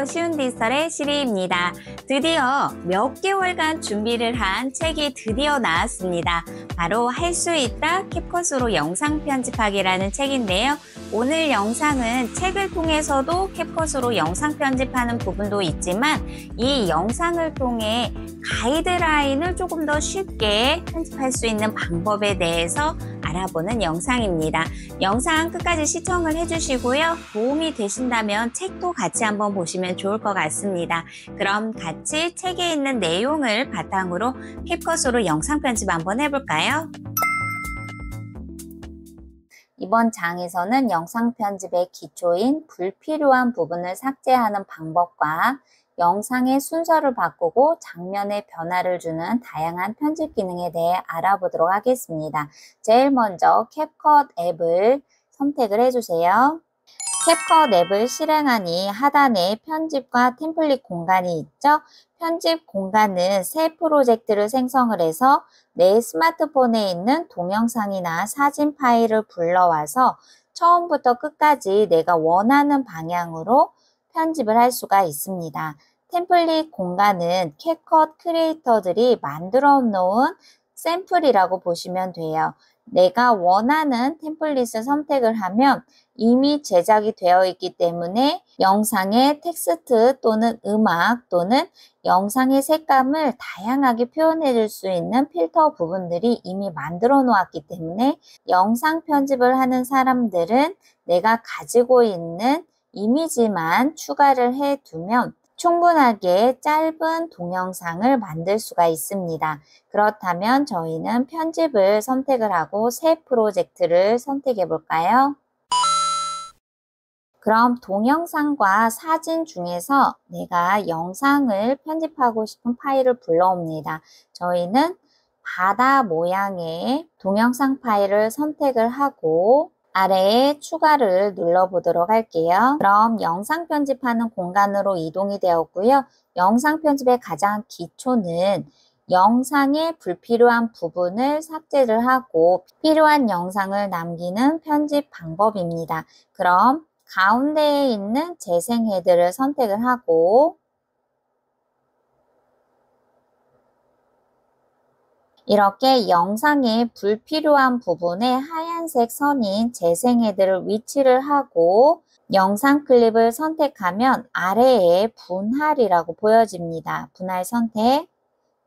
안녕하세요. 쉬운 디지털의 시리입니다. 드디어 몇 개월간 준비를 한 책이 드디어 나왔습니다. 바로 할 수 있다 캡컷으로 영상 편집하기라는 책인데요. 오늘 영상은 책을 통해서도 캡컷으로 영상 편집하는 부분도 있지만 이 영상을 통해 가이드라인을 조금 더 쉽게 편집할 수 있는 방법에 대해서 알아보는 영상입니다. 영상 끝까지 시청을 해주시고요. 도움이 되신다면 책도 같이 한번 보시면 좋을 것 같습니다. 그럼 같이 책에 있는 내용을 바탕으로 캡컷으로 영상 편집 한번 해볼까요? 이번 장에서는 영상 편집의 기초인 불필요한 부분을 삭제하는 방법과 영상의 순서를 바꾸고 장면의 변화를 주는 다양한 편집 기능에 대해 알아보도록 하겠습니다. 제일 먼저 캡컷 앱을 선택을 해주세요. 캡컷 앱을 실행하니 하단에 편집과 템플릿 공간이 있죠. 편집 공간은 새 프로젝트를 생성을 해서 내 스마트폰에 있는 동영상이나 사진 파일을 불러와서 처음부터 끝까지 내가 원하는 방향으로 편집을 할 수가 있습니다. 템플릿 공간은 캡컷 크리에이터들이 만들어 놓은 샘플이라고 보시면 돼요. 내가 원하는 템플릿을 선택을 하면 이미 제작이 되어 있기 때문에 영상의 텍스트 또는 음악 또는 영상의 색감을 다양하게 표현해 줄 수 있는 필터 부분들이 이미 만들어 놓았기 때문에 영상 편집을 하는 사람들은 내가 가지고 있는 이미지만 추가를 해 두면 충분하게 짧은 동영상을 만들 수가 있습니다. 그렇다면 저희는 편집을 선택을 하고 새 프로젝트를 선택해 볼까요? 그럼 동영상과 사진 중에서 내가 영상을 편집하고 싶은 파일을 불러옵니다. 저희는 바다 모양의 동영상 파일을 선택을 하고 아래에 추가를 눌러보도록 할게요. 그럼 영상 편집하는 공간으로 이동이 되었고요. 영상 편집의 가장 기초는 영상의 불필요한 부분을 삭제를 하고 필요한 영상을 남기는 편집 방법입니다. 그럼 가운데에 있는 재생 헤드를 선택을 하고 이렇게 영상의 불필요한 부분에 하얀색 선인 재생 헤드를 위치를 하고 영상 클립을 선택하면 아래에 분할이라고 보여집니다. 분할 선택.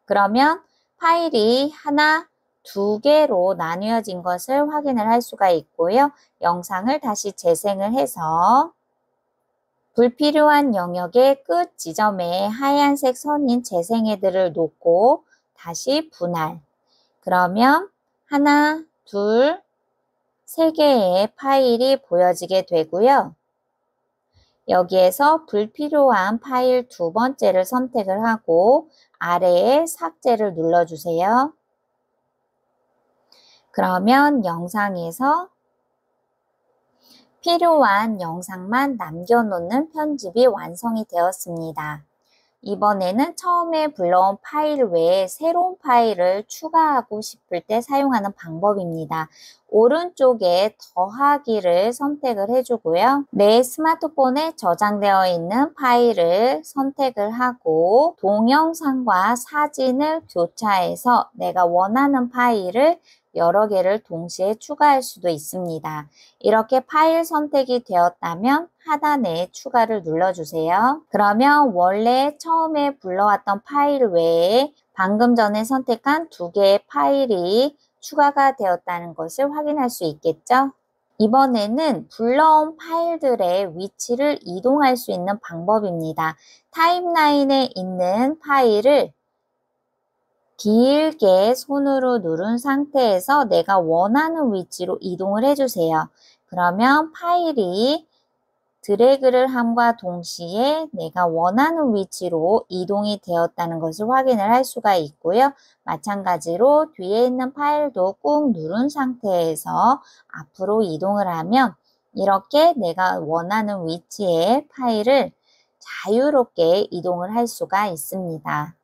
그러면 파일이 하나, 두 개로 나뉘어진 것을 확인을 할 수가 있고요. 영상을 다시 재생을 해서 불필요한 영역의 끝 지점에 하얀색 선인 재생 헤드를 놓고 다시 분할. 그러면 하나, 둘, 세 개의 파일이 보여지게 되고요. 여기에서 불필요한 파일 두 번째를 선택을 하고 아래에 삭제를 눌러주세요. 그러면 영상에서 필요한 영상만 남겨놓는 편집이 완성이 되었습니다. 이번에는 처음에 불러온 파일 외에 새로운 파일을 추가하고 싶을 때 사용하는 방법입니다. 오른쪽에 더하기를 선택을 해주고요. 내 스마트폰에 저장되어 있는 파일을 선택을 하고 동영상과 사진을 교차해서 내가 원하는 파일을 여러 개를 동시에 추가할 수도 있습니다. 이렇게 파일 선택이 되었다면 하단에 추가를 눌러주세요. 그러면 원래 처음에 불러왔던 파일 외에 방금 전에 선택한 두 개의 파일이 추가가 되었다는 것을 확인할 수 있겠죠? 이번에는 불러온 파일들의 위치를 이동할 수 있는 방법입니다. 타임라인에 있는 파일을 길게 손으로 누른 상태에서 내가 원하는 위치로 이동을 해주세요. 그러면 파일이 드래그를 함과 동시에 내가 원하는 위치로 이동이 되었다는 것을 확인을 할 수가 있고요. 마찬가지로 뒤에 있는 파일도 꾹 누른 상태에서 앞으로 이동을 하면 이렇게 내가 원하는 위치에 파일을 자유롭게 이동을 할 수가 있습니다.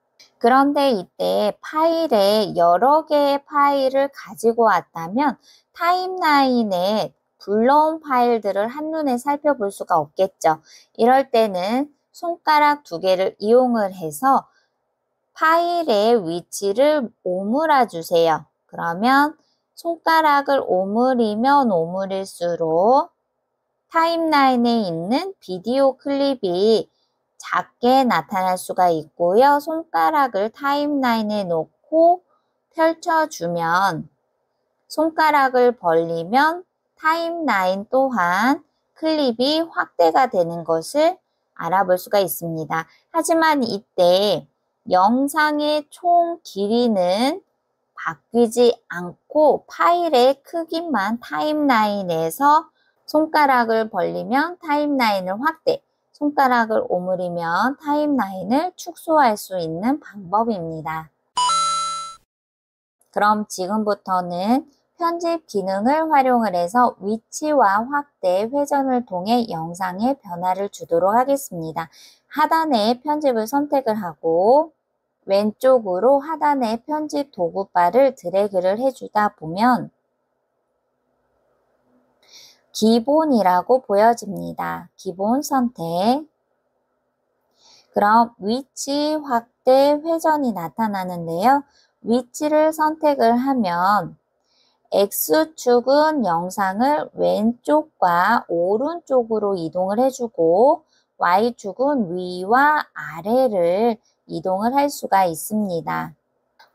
그런데 이때 파일에 여러 개의 파일을 가지고 왔다면 타임라인에 불러온 파일들을 한눈에 살펴볼 수가 없겠죠. 이럴 때는 손가락 두 개를 이용을 해서 파일의 위치를 오므라 주세요. 그러면 손가락을 오므리면 오므릴수록 타임라인에 있는 비디오 클립이 작게 나타날 수가 있고요. 손가락을 타임라인에 놓고 펼쳐주면 손가락을 벌리면 타임라인 또한 클립이 확대가 되는 것을 알아볼 수가 있습니다. 하지만 이때 영상의 총 길이는 바뀌지 않고 파일의 크기만 타임라인에서 손가락을 벌리면 타임라인을 확대, 손가락을 오므리면 타임라인을 축소할 수 있는 방법입니다. 그럼 지금부터는 편집 기능을 활용을 해서 위치와 확대, 회전을 통해 영상에 변화를 주도록 하겠습니다. 하단에 편집을 선택을 하고 왼쪽으로 하단에 편집 도구바를 드래그를 해주다 보면 기본이라고 보여집니다. 기본 선택. 그럼 위치, 확대, 회전이 나타나는데요. 위치를 선택을 하면 X축은 영상을 왼쪽과 오른쪽으로 이동을 해주고 Y축은 위와 아래를 이동을 할 수가 있습니다.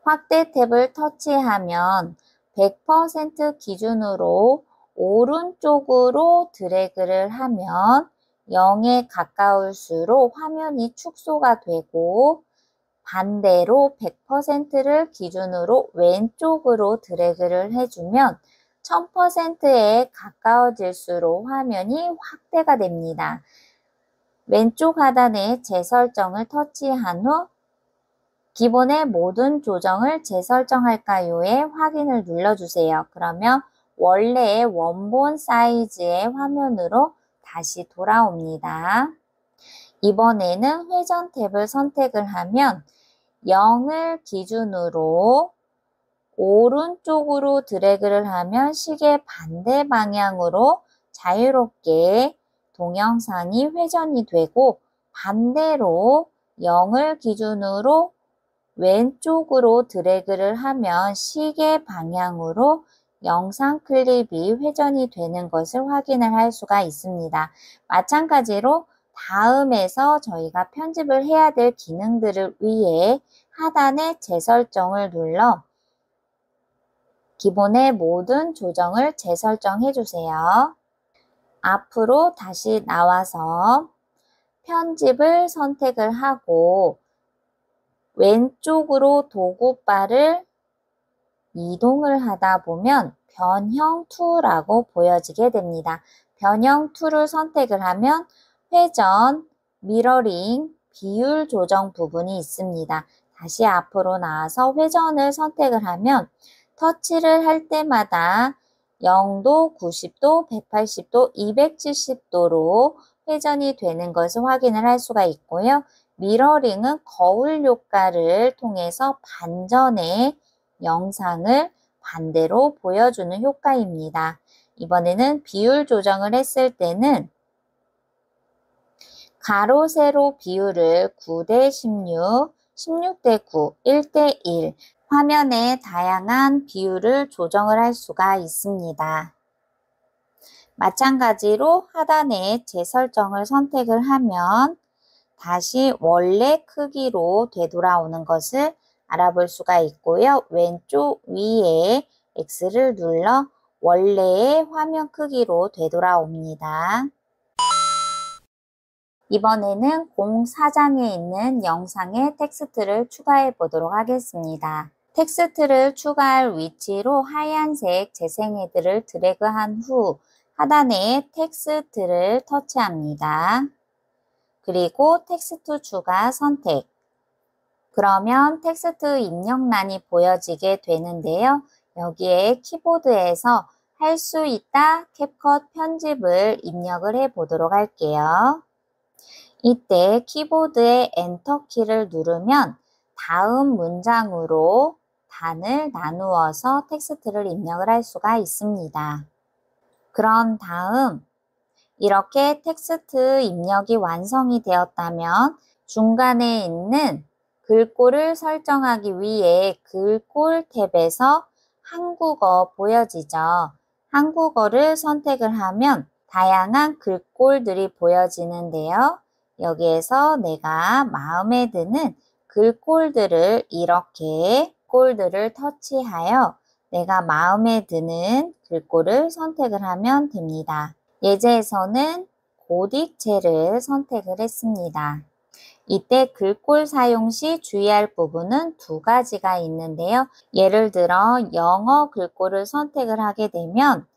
확대 탭을 터치하면 100% 기준으로 오른쪽으로 드래그를 하면 0에 가까울수록 화면이 축소가 되고 반대로 100%를 기준으로 왼쪽으로 드래그를 해주면 1000%에 가까워질수록 화면이 확대가 됩니다. 왼쪽 하단에 재설정을 터치한 후 기본의 모든 조정을 재설정할까요에 확인을 눌러주세요. 그러면 원래의 원본 사이즈의 화면으로 다시 돌아옵니다. 이번에는 회전 탭을 선택을 하면 0을 기준으로 오른쪽으로 드래그를 하면 시계 반대 방향으로 자유롭게 동영상이 회전이 되고 반대로 0을 기준으로 왼쪽으로 드래그를 하면 시계 방향으로 영상 클립이 회전이 되는 것을 확인을 할 수가 있습니다. 마찬가지로 다음에서 저희가 편집을 해야 될 기능들을 위해 하단에 재설정을 눌러 기본의 모든 조정을 재설정해 주세요. 앞으로 다시 나와서 편집을 선택을 하고 왼쪽으로 도구바를 이동을 하다 보면 변형 툴이라고 보여지게 됩니다. 변형 툴을 선택을 하면 회전, 미러링, 비율 조정 부분이 있습니다. 다시 앞으로 나와서 회전을 선택을 하면 터치를 할 때마다 0도, 90도, 180도, 270도로 회전이 되는 것을 확인을 할 수가 있고요. 미러링은 거울 효과를 통해서 반전의 영상을 반대로 보여주는 효과입니다. 이번에는 비율 조정을 했을 때는 가로, 세로 비율을 9대 16, 16대 9, 1대 1 화면에 다양한 비율을 조정을 할 수가 있습니다. 마찬가지로 하단에 재설정을 선택을 하면 다시 원래 크기로 되돌아오는 것을 알아볼 수가 있고요. 왼쪽 위에 X를 눌러 원래의 화면 크기로 되돌아옵니다. 이번에는 04장에 있는 영상에 텍스트를 추가해 보도록 하겠습니다. 텍스트를 추가할 위치로 하얀색 재생 헤드를 드래그한 후 하단에 텍스트를 터치합니다. 그리고 텍스트 추가 선택. 그러면 텍스트 입력란이 보여지게 되는데요. 여기에 키보드에서 할 수 있다 캡컷 편집을 입력을 해 보도록 할게요. 이때 키보드의 엔터 키를 누르면 다음 문장으로 단을 나누어서 텍스트를 입력을 할 수가 있습니다. 그런 다음 이렇게 텍스트 입력이 완성이 되었다면 중간에 있는 글꼴을 설정하기 위해 글꼴 탭에서 한국어 보여지죠. 한국어를 선택을 하면 다양한 글꼴들이 보여지는데요. 여기에서 내가 마음에 드는 글꼴들을 이렇게 글꼴들을 터치하여 내가 마음에 드는 글꼴을 선택을 하면 됩니다. 예제에서는 고딕체를 선택을 했습니다. 이때 글꼴 사용 시 주의할 부분은 두 가지가 있는데요. 예를 들어 영어 글꼴을 선택을 하게 되면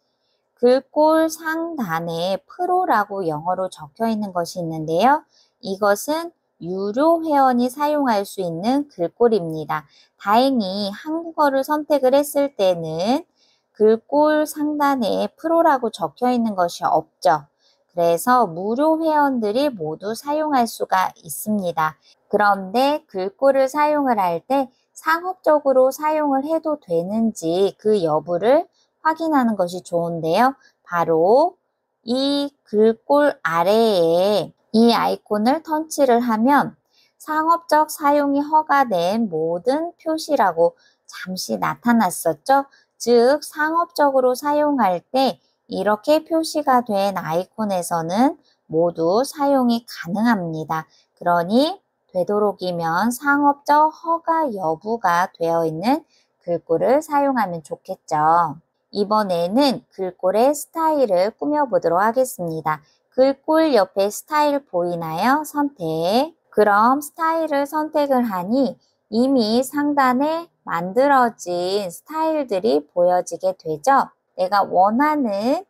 글꼴 상단에 프로라고 영어로 적혀 있는 것이 있는데요. 이것은 유료 회원이 사용할 수 있는 글꼴입니다. 다행히 한국어를 선택을 했을 때는 글꼴 상단에 프로라고 적혀 있는 것이 없죠. 그래서 무료 회원들이 모두 사용할 수가 있습니다. 그런데 글꼴을 사용을 할 때 상업적으로 사용을 해도 되는지 그 여부를 확인하는 것이 좋은데요. 바로 이 글꼴 아래에 이 아이콘을 터치를 하면 상업적 사용이 허가된 모든 표시라고 잠시 나타났었죠. 즉 상업적으로 사용할 때 이렇게 표시가 된 아이콘에서는 모두 사용이 가능합니다. 그러니 되도록이면 상업적 허가 여부가 되어 있는 글꼴을 사용하면 좋겠죠. 이번에는 글꼴의 스타일을 꾸며보도록 하겠습니다. 글꼴 옆에 스타일 보이나요? 선택. 그럼 스타일을 선택을 하니 이미 상단에 만들어진 스타일들이 보여지게 되죠. 내가 원하는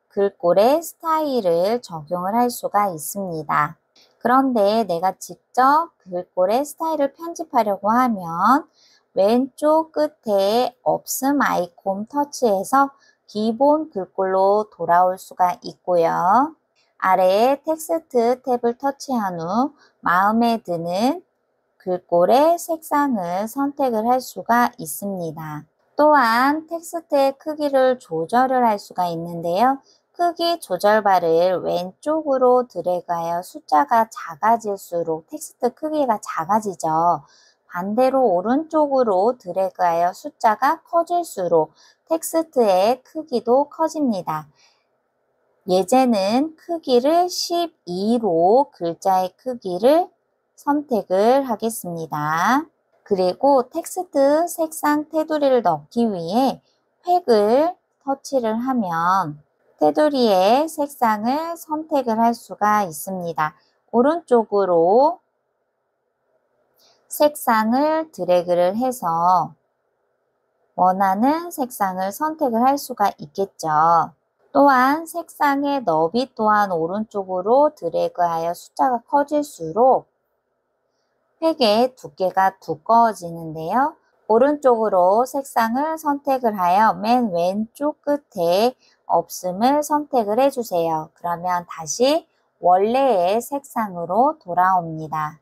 글꼴의 스타일을 적용을 할 수가 있습니다. 그런데 내가 직접 글꼴의 스타일을 편집하려고 하면 왼쪽 끝에 없음 아이콘 터치해서 기본 글꼴로 돌아올 수가 있고요. 아래에 텍스트 탭을 터치한 후 마음에 드는 글꼴의 색상을 선택을 할 수가 있습니다. 또한 텍스트의 크기를 조절을 할 수가 있는데요. 크기 조절바를 왼쪽으로 드래그하여 숫자가 작아질수록 텍스트 크기가 작아지죠. 반대로 오른쪽으로 드래그하여 숫자가 커질수록 텍스트의 크기도 커집니다. 예제는 크기를 12로 글자의 크기를 선택을 하겠습니다. 그리고 텍스트 색상 테두리를 넣기 위해 획을 터치를 하면 테두리의 색상을 선택을 할 수가 있습니다. 오른쪽으로 색상을 드래그를 해서 원하는 색상을 선택을 할 수가 있겠죠. 또한 색상의 너비 또한 오른쪽으로 드래그하여 숫자가 커질수록 획의 두께가 두꺼워지는데요. 오른쪽으로 색상을 선택을 하여 맨 왼쪽 끝에 없음을 선택을 해주세요. 그러면 다시 원래의 색상으로 돌아옵니다.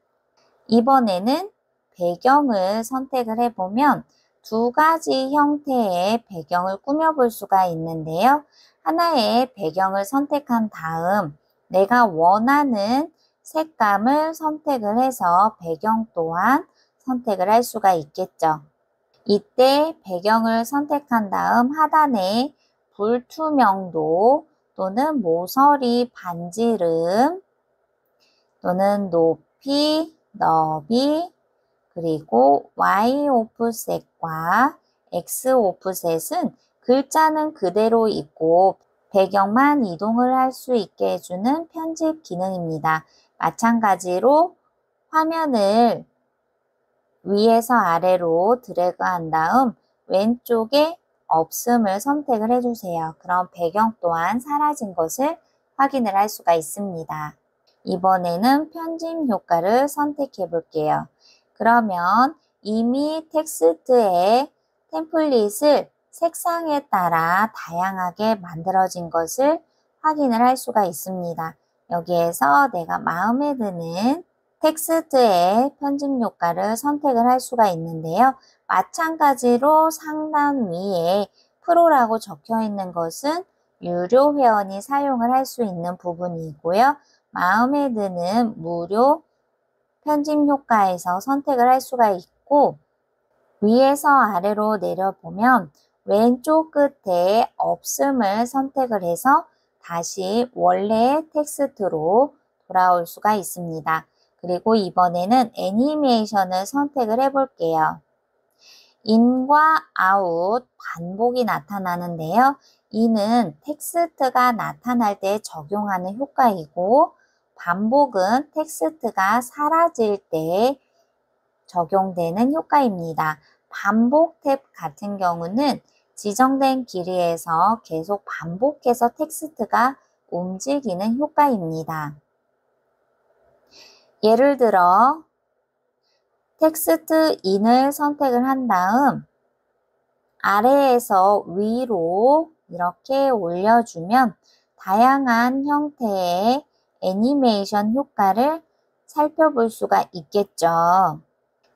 이번에는 배경을 선택을 해보면 두 가지 형태의 배경을 꾸며볼 수가 있는데요. 하나의 배경을 선택한 다음 내가 원하는 색감을 선택을 해서 배경 또한 선택을 할 수가 있겠죠. 이때 배경을 선택한 다음 하단에 불투명도 또는 모서리 반지름 또는 높이, 너비, 그리고 Y 오프셋과 X 오프셋은 글자는 그대로 있고 배경만 이동을 할 수 있게 해주는 편집 기능입니다. 마찬가지로 화면을 위에서 아래로 드래그한 다음 왼쪽에 없음을 선택을 해주세요. 그럼 배경 또한 사라진 것을 확인을 할 수가 있습니다. 이번에는 편집 효과를 선택해 볼게요. 그러면 이미 텍스트의 템플릿을 색상에 따라 다양하게 만들어진 것을 확인을 할 수가 있습니다. 여기에서 내가 마음에 드는 텍스트의 편집 효과를 선택을 할 수가 있는데요. 마찬가지로 상단 위에 프로라고 적혀 있는 것은 유료 회원이 사용을 할 수 있는 부분이고요. 마음에 드는 무료 편집 효과에서 선택을 할 수가 있고, 위에서 아래로 내려보면 왼쪽 끝에 없음을 선택을 해서 다시 원래의 텍스트로 돌아올 수가 있습니다. 그리고 이번에는 애니메이션을 선택을 해볼게요. 인과 아웃 반복이 나타나는데요. 이는 텍스트가 나타날 때 적용하는 효과이고, 반복은 텍스트가 사라질 때 적용되는 효과입니다. 반복 탭 같은 경우는 지정된 길이에서 계속 반복해서 텍스트가 움직이는 효과입니다. 예를 들어 텍스트 인을 선택을 한 다음 아래에서 위로 이렇게 올려주면 다양한 형태의 애니메이션 효과를 살펴볼 수가 있겠죠.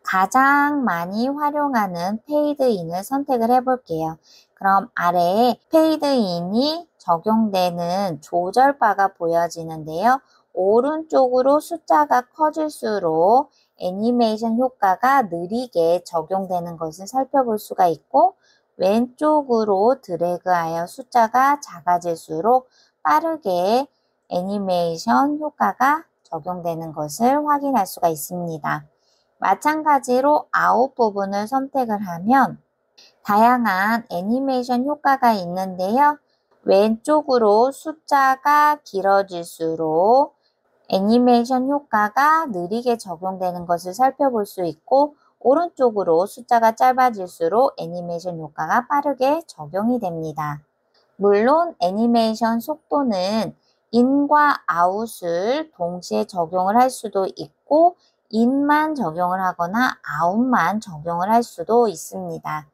가장 많이 활용하는 페이드인을 선택을 해볼게요. 그럼 아래에 페이드인이 적용되는 조절바가 보여지는데요. 오른쪽으로 숫자가 커질수록 애니메이션 효과가 느리게 적용되는 것을 살펴볼 수가 있고, 왼쪽으로 드래그하여 숫자가 작아질수록 빠르게 애니메이션 효과가 적용되는 것을 확인할 수가 있습니다. 마찬가지로 아웃 부분을 선택을 하면 다양한 애니메이션 효과가 있는데요. 왼쪽으로 숫자가 길어질수록 애니메이션 효과가 느리게 적용되는 것을 살펴볼 수 있고, 오른쪽으로 숫자가 짧아질수록 애니메이션 효과가 빠르게 적용이 됩니다. 물론 애니메이션 속도는 인과 아웃을 동시에 적용을 할 수도 있고, 인만 적용을 하거나 아웃만 적용을 할 수도 있습니다.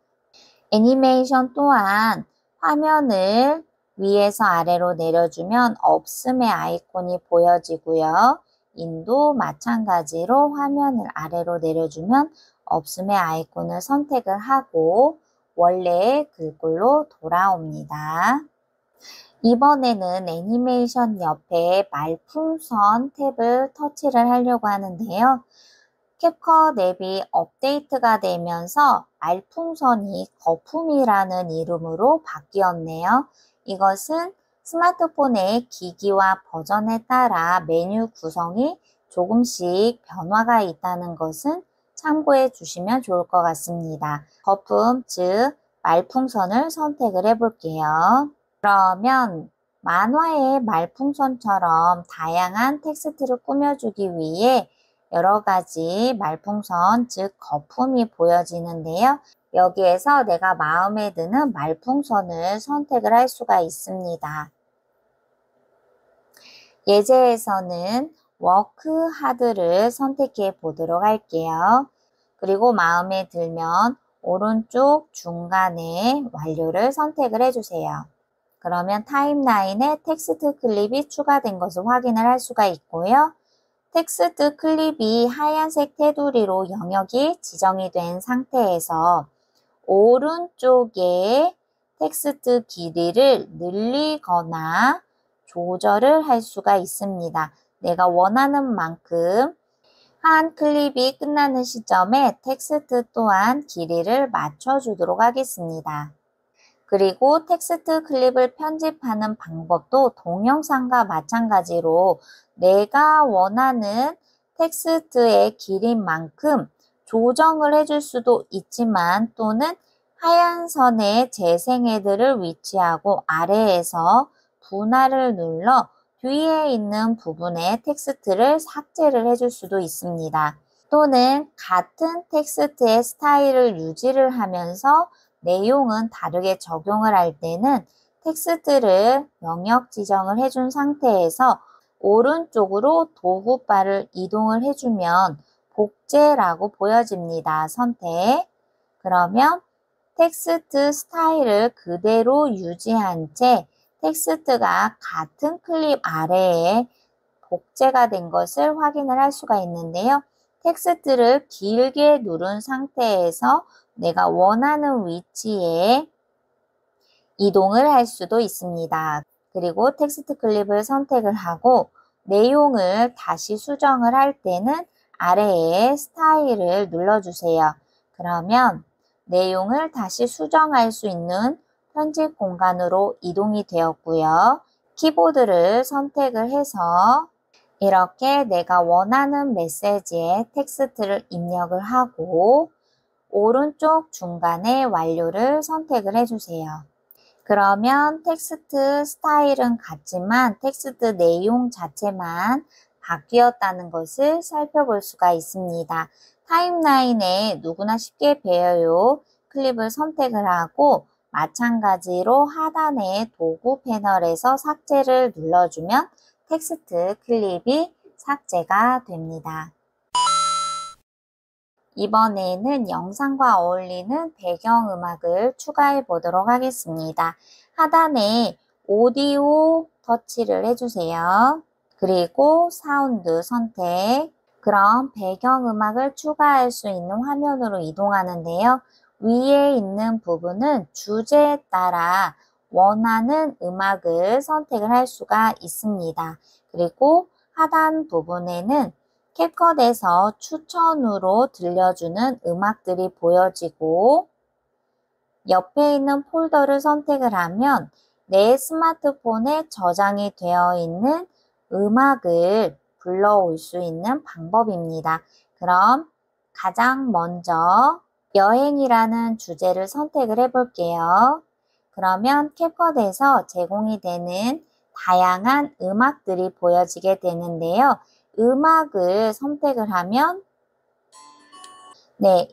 애니메이션 또한 화면을 위에서 아래로 내려주면 없음의 아이콘이 보여지고요. 인도 마찬가지로 화면을 아래로 내려주면 없음의 아이콘을 선택을 하고 원래의 글꼴로 돌아옵니다. 이번에는 애니메이션 옆에 말풍선 탭을 터치를 하려고 하는데요. 캡컷 앱이 업데이트가 되면서 말풍선이 거품이라는 이름으로 바뀌었네요. 이것은 스마트폰의 기기와 버전에 따라 메뉴 구성이 조금씩 변화가 있다는 것은 참고해 주시면 좋을 것 같습니다. 거품, 즉 말풍선을 선택을 해볼게요. 그러면 만화의 말풍선처럼 다양한 텍스트를 꾸며주기 위해 여러 가지 말풍선, 즉 거품이 보여지는데요. 여기에서 내가 마음에 드는 말풍선을 선택을 할 수가 있습니다. 예제에서는 워크 하드를 선택해 보도록 할게요. 그리고 마음에 들면 오른쪽 중간에 완료를 선택을 해주세요. 그러면 타임라인에 텍스트 클립이 추가된 것을 확인을 할 수가 있고요. 텍스트 클립이 하얀색 테두리로 영역이 지정이 된 상태에서 오른쪽에 텍스트 길이를 늘리거나 조절을 할 수가 있습니다. 내가 원하는 만큼 한 클립이 끝나는 시점에 텍스트 또한 길이를 맞춰주도록 하겠습니다. 그리고 텍스트 클립을 편집하는 방법도 동영상과 마찬가지로 내가 원하는 텍스트의 길이만큼 조정을 해줄 수도 있지만, 또는 하얀 선에 재생헤드를 위치하고 아래에서 분할을 눌러 뒤에 있는 부분의 텍스트를 삭제를 해줄 수도 있습니다. 또는 같은 텍스트의 스타일을 유지를 하면서 내용은 다르게 적용을 할 때는 텍스트를 영역 지정을 해준 상태에서 오른쪽으로 도구바를 이동을 해주면 복제라고 보여집니다. 선택. 그러면 텍스트 스타일을 그대로 유지한 채 텍스트가 같은 클립 아래에 복제가 된 것을 확인을 할 수가 있는데요. 텍스트를 길게 누른 상태에서 내가 원하는 위치에 이동을 할 수도 있습니다. 그리고 텍스트 클립을 선택을 하고 내용을 다시 수정을 할 때는 아래에 스타일을 눌러주세요. 그러면 내용을 다시 수정할 수 있는 편집 공간으로 이동이 되었고요. 키보드를 선택을 해서 이렇게 내가 원하는 메시지에 텍스트를 입력을 하고 오른쪽 중간에 완료를 선택을 해주세요. 그러면 텍스트 스타일은 같지만 텍스트 내용 자체만 바뀌었다는 것을 살펴볼 수가 있습니다. 타임라인에 누구나 쉽게 배워요. 클립을 선택을 하고 마찬가지로 하단의 도구 패널에서 삭제를 눌러주면 텍스트 클립이 삭제가 됩니다. 이번에는 영상과 어울리는 배경음악을 추가해 보도록 하겠습니다. 하단에 오디오 터치를 해주세요. 그리고 사운드 선택. 그럼 배경음악을 추가할 수 있는 화면으로 이동하는데요. 위에 있는 부분은 주제에 따라 원하는 음악을 선택을 할 수가 있습니다. 그리고 하단 부분에는 캡컷에서 추천으로 들려주는 음악들이 보여지고 옆에 있는 폴더를 선택을 하면 내 스마트폰에 저장이 되어 있는 음악을 불러올 수 있는 방법입니다. 그럼 가장 먼저 여행이라는 주제를 선택을 해볼게요. 그러면 캡컷에서 제공이 되는 다양한 음악들이 보여지게 되는데요. 음악을 선택을 하면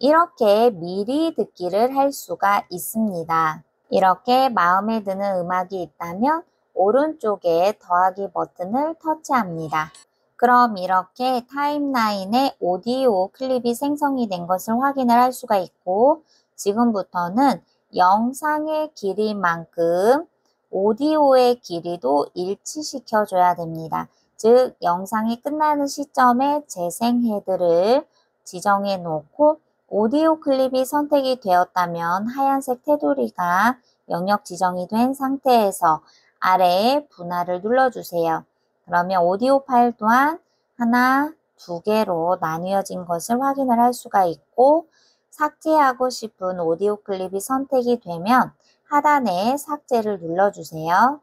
이렇게 미리 듣기를 할 수가 있습니다. 이렇게 마음에 드는 음악이 있다면 오른쪽에 더하기 버튼을 터치합니다. 그럼 이렇게 타임라인에 오디오 클립이 생성이 된 것을 확인을 할 수가 있고 지금부터는 영상의 길이만큼 오디오의 길이도 일치시켜 줘야 됩니다. 즉 영상이 끝나는 시점에 재생 헤드를 지정해 놓고 오디오 클립이 선택이 되었다면 하얀색 테두리가 영역 지정이 된 상태에서 아래에 분할을 눌러주세요. 그러면 오디오 파일 또한 하나, 두 개로 나뉘어진 것을 확인을 할 수가 있고 삭제하고 싶은 오디오 클립이 선택이 되면 하단에 삭제를 눌러주세요.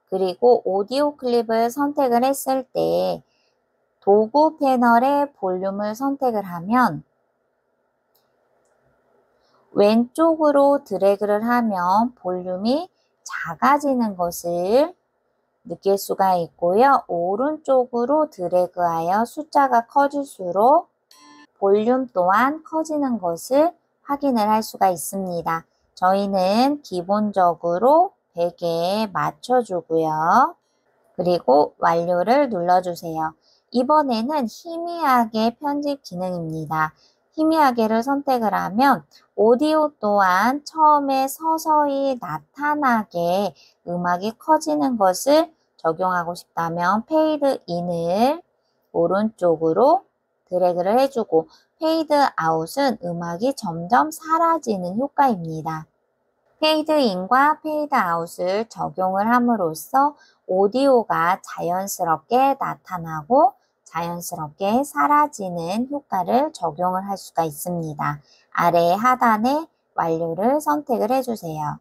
그리고 오디오 클립을 선택을 했을 때 도구 패널의 볼륨을 선택을 하면 왼쪽으로 드래그를 하면 볼륨이 작아지는 것을 느낄 수가 있고요. 오른쪽으로 드래그하여 숫자가 커질수록 볼륨 또한 커지는 것을 확인을 할 수가 있습니다. 저희는 기본적으로 100에 맞춰주고요. 그리고 완료를 눌러주세요. 이번에는 희미하게 편집 기능입니다. 희미하게를 선택을 하면 오디오 또한 처음에 서서히 나타나게 음악이 커지는 것을 적용하고 싶다면 페이드 인을 오른쪽으로 드래그를 해주고 페이드 아웃은 음악이 점점 사라지는 효과입니다. 페이드 인과 페이드 아웃을 적용을 함으로써 오디오가 자연스럽게 나타나고 자연스럽게 사라지는 효과를 적용을 할 수가 있습니다. 아래 하단에 완료를 선택을 해주세요.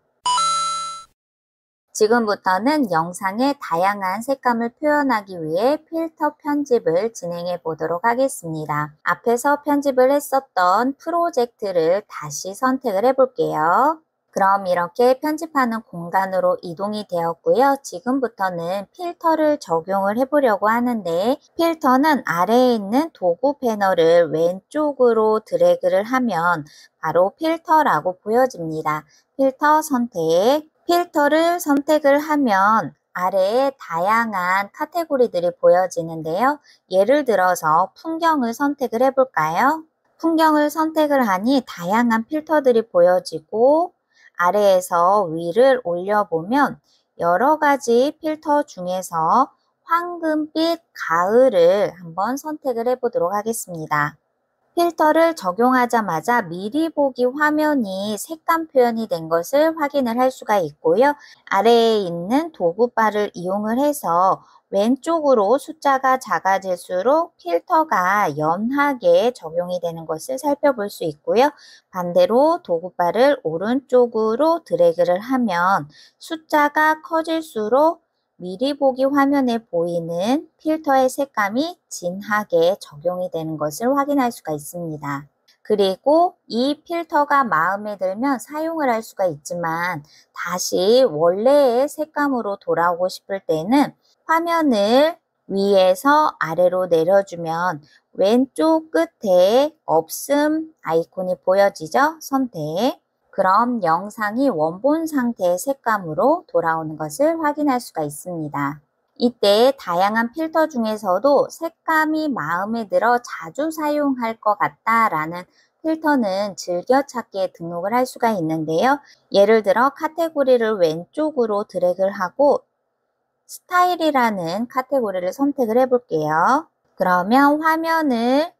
지금부터는 영상의 다양한 색감을 표현하기 위해 필터 편집을 진행해 보도록 하겠습니다. 앞에서 편집을 했었던 프로젝트를 다시 선택을 해 볼게요. 그럼 이렇게 편집하는 공간으로 이동이 되었고요. 지금부터는 필터를 적용을 해보려고 하는데 필터는 아래에 있는 도구 패널을 왼쪽으로 드래그를 하면 바로 필터라고 보여집니다. 필터 선택, 필터를 선택을 하면 아래에 다양한 카테고리들이 보여지는데요. 예를 들어서 풍경을 선택을 해볼까요? 풍경을 선택을 하니 다양한 필터들이 보여지고 아래에서 위를 올려보면 여러 가지 필터 중에서 황금빛 가을을 한번 선택을 해보도록 하겠습니다. 필터를 적용하자마자 미리 보기 화면이 색감 표현이 된 것을 확인을 할 수가 있고요. 아래에 있는 도구바를 이용을 해서 왼쪽으로 숫자가 작아질수록 필터가 연하게 적용이 되는 것을 살펴볼 수 있고요. 반대로 도구바를 오른쪽으로 드래그를 하면 숫자가 커질수록 미리 보기 화면에 보이는 필터의 색감이 진하게 적용이 되는 것을 확인할 수가 있습니다. 그리고 이 필터가 마음에 들면 사용을 할 수가 있지만 다시 원래의 색감으로 돌아오고 싶을 때는 화면을 위에서 아래로 내려주면 왼쪽 끝에 없음 아이콘이 보여지죠? 선택. 그럼 영상이 원본 상태의 색감으로 돌아오는 것을 확인할 수가 있습니다. 이때 다양한 필터 중에서도 색감이 마음에 들어 자주 사용할 것 같다라는 필터는 즐겨찾기에 등록을 할 수가 있는데요. 예를 들어 카테고리를 왼쪽으로 드래그를 하고 스타일이라는 카테고리를 선택을 해볼게요. 그러면 화면을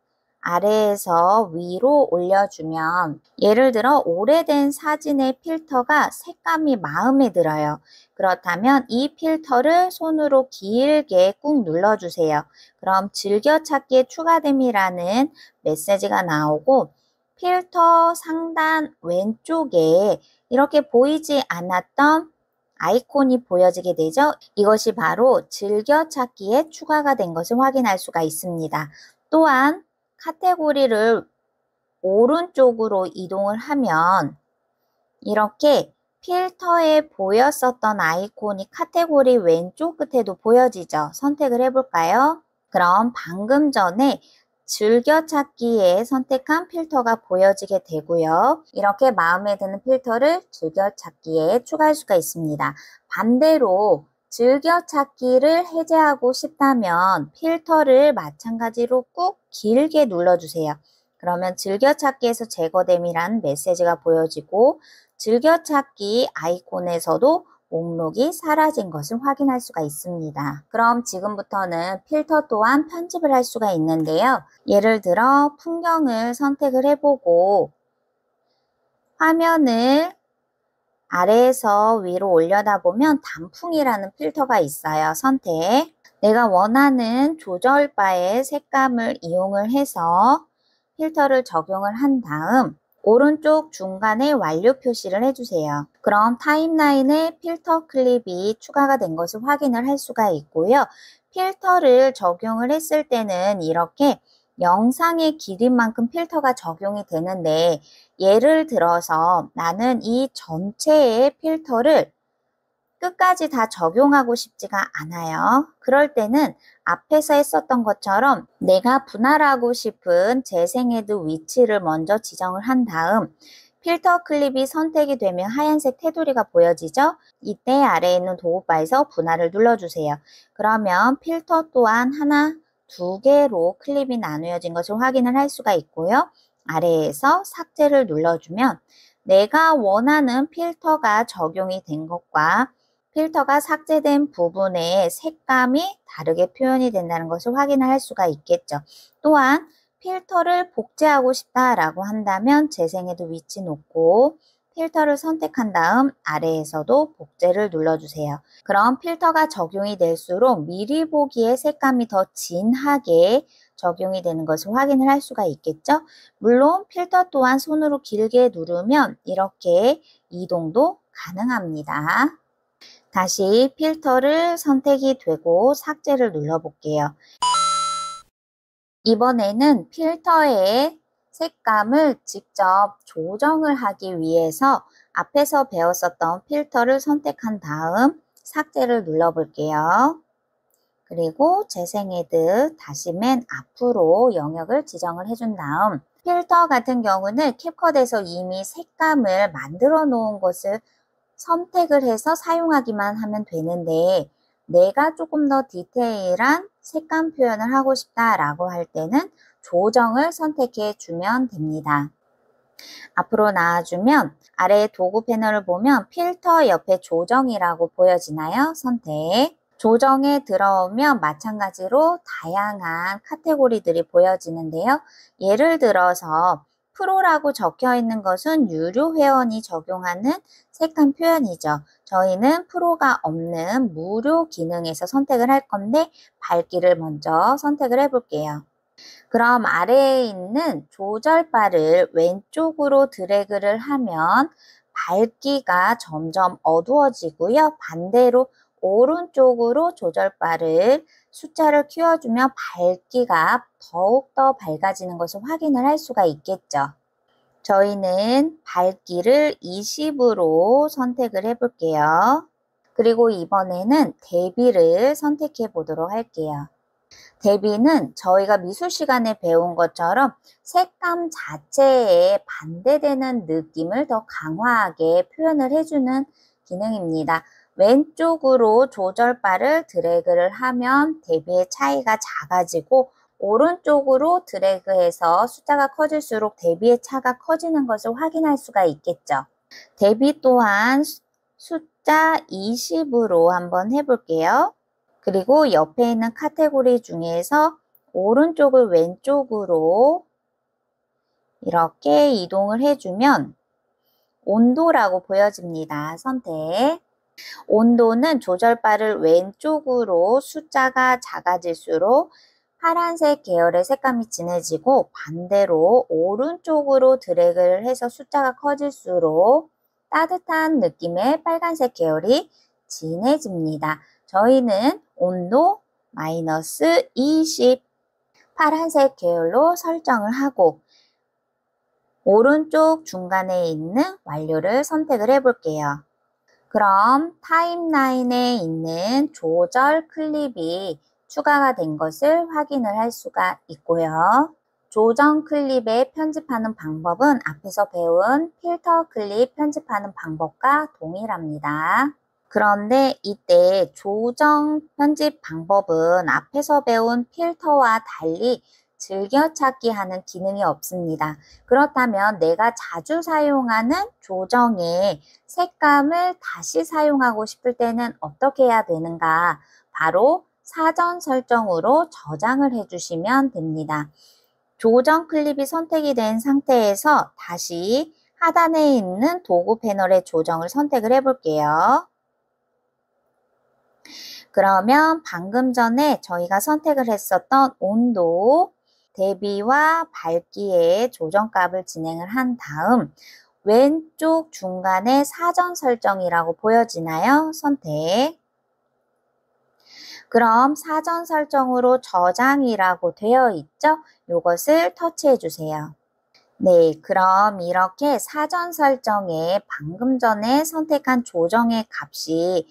아래에서 위로 올려주면 예를 들어 오래된 사진의 필터가 색감이 마음에 들어요. 그렇다면 이 필터를 손으로 길게 꾹 눌러주세요. 그럼 즐겨찾기에 추가됨이라는 메시지가 나오고 필터 상단 왼쪽에 이렇게 보이지 않았던 아이콘이 보여지게 되죠. 이것이 바로 즐겨찾기에 추가가 된 것을 확인할 수가 있습니다. 또한 카테고리를 오른쪽으로 이동을 하면 이렇게 필터에 보였었던 아이콘이 카테고리 왼쪽 끝에도 보여지죠. 선택을 해볼까요? 그럼 방금 전에 즐겨찾기에 선택한 필터가 보여지게 되고요. 이렇게 마음에 드는 필터를 즐겨찾기에 추가할 수가 있습니다. 반대로 즐겨찾기를 해제하고 싶다면 필터를 마찬가지로 꾹 길게 눌러주세요. 그러면 즐겨찾기에서 제거됨이라는 메시지가 보여지고 즐겨찾기 아이콘에서도 목록이 사라진 것을 확인할 수가 있습니다. 그럼 지금부터는 필터 또한 편집을 할 수가 있는데요. 예를 들어 풍경을 선택을 해보고 화면을 아래에서 위로 올려다 보면 단풍이라는 필터가 있어요. 선택. 내가 원하는 조절바의 색감을 이용을 해서 필터를 적용을 한 다음 오른쪽 중간에 완료 표시를 해주세요. 그럼 타임라인에 필터 클립이 추가가 된 것을 확인을 할 수가 있고요. 필터를 적용을 했을 때는 이렇게 영상의 길이만큼 필터가 적용이 되는데 예를 들어서 나는 이 전체의 필터를 끝까지 다 적용하고 싶지가 않아요. 그럴 때는 앞에서 했었던 것처럼 내가 분할하고 싶은 재생헤드 위치를 먼저 지정을 한 다음 필터 클립이 선택이 되면 하얀색 테두리가 보여지죠? 이때 아래에 있는 도구바에서 분할을 눌러주세요. 그러면 필터 또한 하나, 두 개로 클립이 나누어진 것을 확인을 할 수가 있고요. 아래에서 삭제를 눌러주면 내가 원하는 필터가 적용이 된 것과 필터가 삭제된 부분의 색감이 다르게 표현이 된다는 것을 확인할 수가 있겠죠. 또한 필터를 복제하고 싶다라고 한다면 재생헤드 위치 놓고 필터를 선택한 다음 아래에서도 복제를 눌러주세요. 그럼 필터가 적용이 될수록 미리 보기에 색감이 더 진하게 적용이 되는 것을 확인을 할 수가 있겠죠. 물론 필터 또한 손으로 길게 누르면 이렇게 이동도 가능합니다. 다시 필터를 선택이 되고 삭제를 눌러볼게요. 이번에는 필터의 색감을 직접 조정을 하기 위해서 앞에서 배웠었던 필터를 선택한 다음 삭제를 눌러볼게요. 그리고 재생헤드 다시 맨 앞으로 영역을 지정을 해준 다음 필터 같은 경우는 캡컷에서 이미 색감을 만들어 놓은 것을 선택을 해서 사용하기만 하면 되는데 내가 조금 더 디테일한 색감 표현을 하고 싶다라고 할 때는 조정을 선택해 주면 됩니다. 앞으로 나와주면 아래 도구 패널을 보면 필터 옆에 조정이라고 보여지나요? 선택. 조정에 들어오면 마찬가지로 다양한 카테고리들이 보여지는데요. 예를 들어서 프로라고 적혀 있는 것은 유료 회원이 적용하는 색감 표현이죠. 저희는 프로가 없는 무료 기능에서 선택을 할 건데 밝기를 먼저 선택을 해 볼게요. 그럼 아래에 있는 조절바를 왼쪽으로 드래그를 하면 밝기가 점점 어두워지고요. 반대로 오른쪽으로 조절바를 숫자를 키워주면 밝기가 더욱더 밝아지는 것을 확인을 할 수가 있겠죠. 저희는 밝기를 20으로 선택을 해 볼게요. 그리고 이번에는 대비를 선택해 보도록 할게요. 대비는 저희가 미술 시간에 배운 것처럼 색감 자체에 반대되는 느낌을 더 강화하게 표현을 해주는 기능입니다. 왼쪽으로 조절바를 드래그를 하면 대비의 차이가 작아지고 오른쪽으로 드래그해서 숫자가 커질수록 대비의 차가 커지는 것을 확인할 수가 있겠죠. 대비 또한 숫자 20으로 한번 해볼게요. 그리고 옆에 있는 카테고리 중에서 오른쪽을 왼쪽으로 이렇게 이동을 해주면 온도라고 보여집니다. 선택. 온도는 조절바를 왼쪽으로 숫자가 작아질수록 파란색 계열의 색감이 진해지고 반대로 오른쪽으로 드래그를 해서 숫자가 커질수록 따뜻한 느낌의 빨간색 계열이 진해집니다. 저희는 온도 마이너스 20 파란색 계열로 설정을 하고 오른쪽 중간에 있는 완료를 선택을 해 볼게요. 그럼 타임라인에 있는 조절 클립이 추가가 된 것을 확인을 할 수가 있고요. 조정 클립에 편집하는 방법은 앞에서 배운 필터 클립 편집하는 방법과 동일합니다. 그런데 이때 조정 편집 방법은 앞에서 배운 필터와 달리 즐겨찾기 하는 기능이 없습니다. 그렇다면 내가 자주 사용하는 조정의 색감을 다시 사용하고 싶을 때는 어떻게 해야 되는가? 바로 사전 설정으로 저장을 해주시면 됩니다. 조정 클립이 선택이 된 상태에서 다시 하단에 있는 도구 패널의 조정을 선택을 해 볼게요. 그러면 방금 전에 저희가 선택을 했었던 온도, 대비와 밝기의 조정값을 진행을 한 다음 왼쪽 중간에 사전 설정이라고 보여지나요? 선택. 그럼 사전 설정으로 저장이라고 되어 있죠? 이것을 터치해 주세요. 네, 그럼 이렇게 사전 설정에 방금 전에 선택한 조정의 값이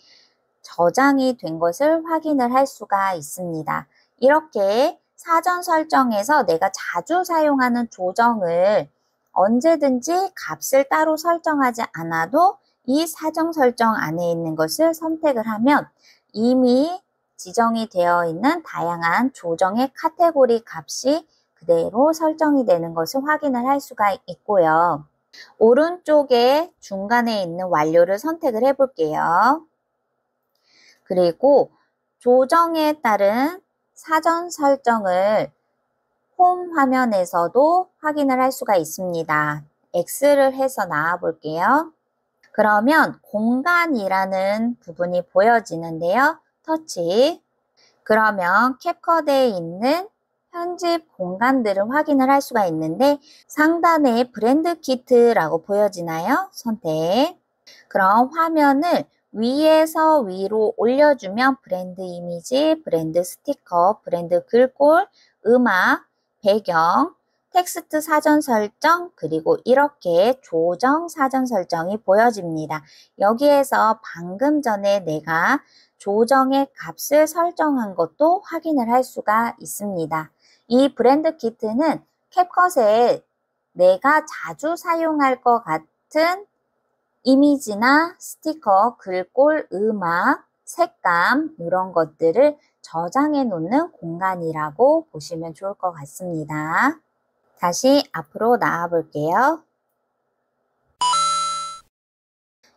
저장이 된 것을 확인을 할 수가 있습니다. 이렇게 사전 설정에서 내가 자주 사용하는 조정을 언제든지 값을 따로 설정하지 않아도 이 사전 설정 안에 있는 것을 선택을 하면 이미 지정이 되어 있는 다양한 조정의 카테고리 값이 그대로 설정이 되는 것을 확인을 할 수가 있고요. 오른쪽에 중간에 있는 완료를 선택을 해 볼게요. 그리고 조정에 따른 사전 설정을 홈 화면에서도 확인을 할 수가 있습니다. X를 해서 나와 볼게요. 그러면 공간이라는 부분이 보여지는데요. 터치. 그러면 캡컷에 있는 편집 공간들을 확인을 할 수가 있는데 상단에 브랜드 키트라고 보여지나요? 선택. 그럼 화면을 위에서 위로 올려주면 브랜드 이미지, 브랜드 스티커, 브랜드 글꼴, 음악, 배경, 텍스트 사전 설정, 그리고 이렇게 조정 사전 설정이 보여집니다. 여기에서 방금 전에 내가 조정의 값을 설정한 것도 확인을 할 수가 있습니다. 이 브랜드 키트는 캡컷에 내가 자주 사용할 것 같은 이미지나 스티커, 글꼴, 음악, 색감 이런 것들을 저장해 놓는 공간이라고 보시면 좋을 것 같습니다. 다시 앞으로 나와 볼게요.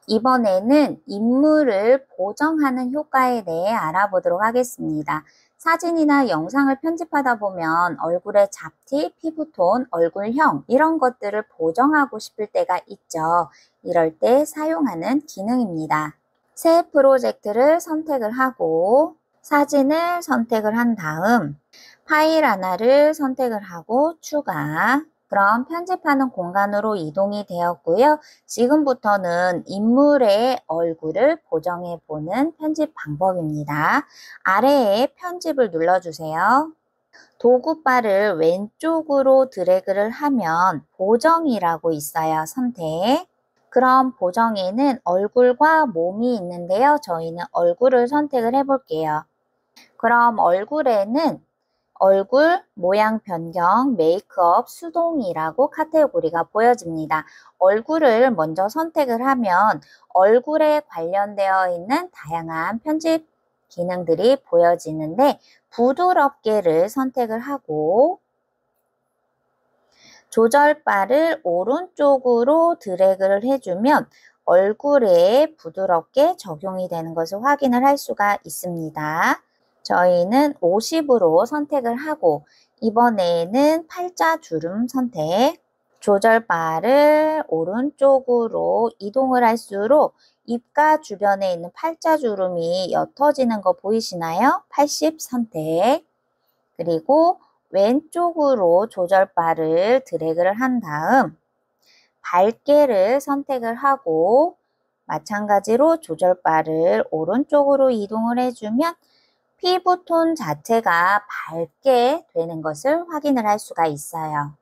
이번에는 인물을 보정하는 효과에 대해 알아보도록 하겠습니다. 사진이나 영상을 편집하다 보면 얼굴의 잡티, 피부톤, 얼굴형 이런 것들을 보정하고 싶을 때가 있죠. 이럴 때 사용하는 기능입니다. 새 프로젝트를 선택을 하고 사진을 선택을 한 다음 파일 하나를 선택을 하고 추가. 그럼 편집하는 공간으로 이동이 되었고요. 지금부터는 인물의 얼굴을 보정해 보는 편집 방법입니다. 아래에 편집을 눌러주세요. 도구바를 왼쪽으로 드래그를 하면 보정이라고 있어요. 선택. 그럼 보정에는 얼굴과 몸이 있는데요. 저희는 얼굴을 선택을 해볼게요. 그럼 얼굴에는 얼굴, 모양 변경, 메이크업, 수동이라고 카테고리가 보여집니다. 얼굴을 먼저 선택을 하면 얼굴에 관련되어 있는 다양한 편집 기능들이 보여지는데 부드럽게를 선택을 하고 조절바를 오른쪽으로 드래그를 해주면 얼굴에 부드럽게 적용이 되는 것을 확인을 할 수가 있습니다. 저희는 50으로 선택을 하고 이번에는 팔자 주름 선택, 조절바를 오른쪽으로 이동을 할수록 입가 주변에 있는 팔자 주름이 옅어지는 거 보이시나요? 80 선택, 그리고 왼쪽으로 조절바를 드래그를 한 다음 밝게를 선택을 하고 마찬가지로 조절바를 오른쪽으로 이동을 해주면 피부톤 자체가 밝게 되는 것을 확인을 할 수가 있어요.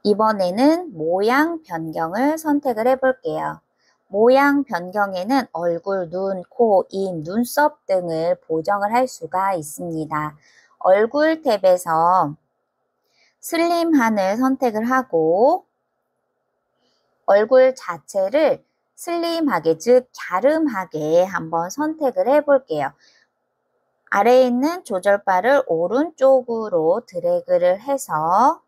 이번에는 모양 변경을 선택을 해볼게요. 모양 변경에는 얼굴, 눈, 코, 입, 눈썹 등을 보정을 할 수가 있습니다. 얼굴 탭에서 슬림한을 선택을 하고 얼굴 자체를 슬림하게, 즉 갸름하게 한번 선택을 해볼게요. 아래에 있는 조절바를 오른쪽으로 드래그를 해서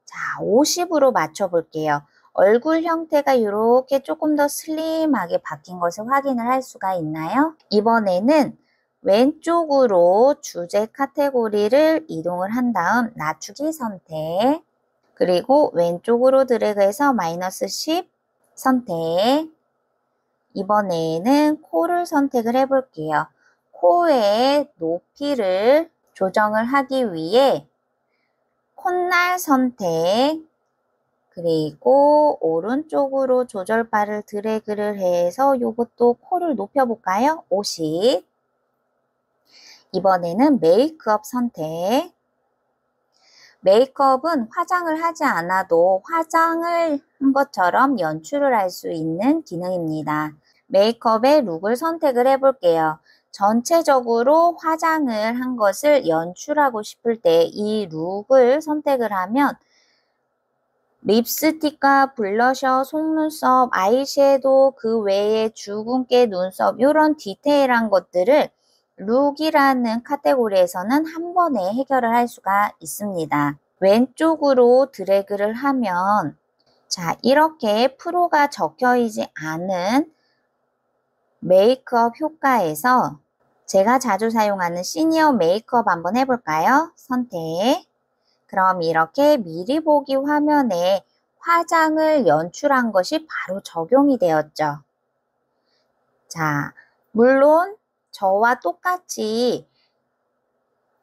자 50으로 맞춰 볼게요. 얼굴 형태가 이렇게 조금 더 슬림하게 바뀐 것을 확인을 할 수가 있나요? 이번에는 왼쪽으로 주제 카테고리를 이동을 한 다음 낮추기 선택, 그리고 왼쪽으로 드래그해서 마이너스 10 선택. 이번에는 코를 선택을 해볼게요. 코의 높이를 조정을 하기 위해 콧날 선택, 그리고 오른쪽으로 조절바를 드래그를 해서 이것도 코를 높여볼까요? 50. 이번에는 메이크업 선택. 메이크업은 화장을 하지 않아도 화장을 한 것처럼 연출을 할 수 있는 기능입니다. 메이크업의 룩을 선택을 해볼게요. 전체적으로 화장을 한 것을 연출하고 싶을 때 이 룩을 선택을 하면 립스틱과 블러셔, 속눈썹, 아이섀도우, 그 외에 주근깨, 눈썹 이런 디테일한 것들을 룩이라는 카테고리에서는 한 번에 해결을 할 수가 있습니다. 왼쪽으로 드래그를 하면 자 이렇게 프로가 적혀 있지 않은 메이크업 효과에서 제가 자주 사용하는 시니어 메이크업 한번 해볼까요? 선택. 그럼 이렇게 미리 보기 화면에 화장을 연출한 것이 바로 적용이 되었죠. 자, 물론 저와 똑같이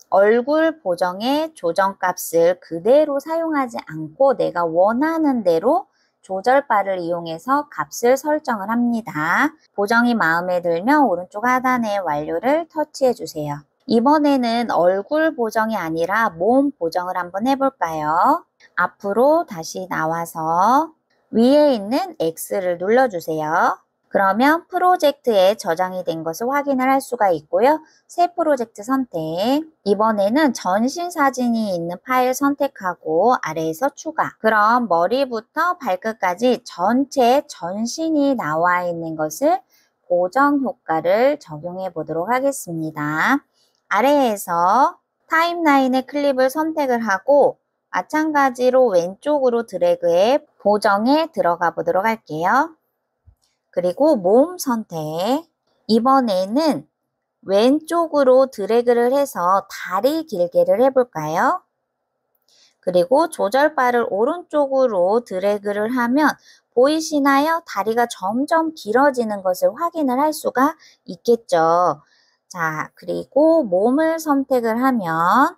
얼굴 보정의 조정값을 그대로 사용하지 않고 내가 원하는 대로 조절바를 이용해서 값을 설정을 합니다. 보정이 마음에 들면 오른쪽 하단에 완료를 터치해 주세요. 이번에는 얼굴 보정이 아니라 몸 보정을 한번 해볼까요? 앞으로 다시 나와서 위에 있는 X를 눌러주세요. 그러면 프로젝트에 저장이 된 것을 확인을 할 수가 있고요. 새 프로젝트 선택. 이번에는 전신 사진이 있는 파일 선택하고 아래에서 추가. 그럼 머리부터 발끝까지 전체 전신이 나와 있는 것을 보정 효과를 적용해 보도록 하겠습니다. 아래에서 타임라인의 클립을 선택을 하고 마찬가지로 왼쪽으로 드래그해 보정에 들어가 보도록 할게요. 그리고 몸 선택. 이번에는 왼쪽으로 드래그를 해서 다리 길게를 해볼까요? 그리고 조절바를 오른쪽으로 드래그를 하면 보이시나요? 다리가 점점 길어지는 것을 확인을 할 수가 있겠죠. 자, 그리고 몸을 선택을 하면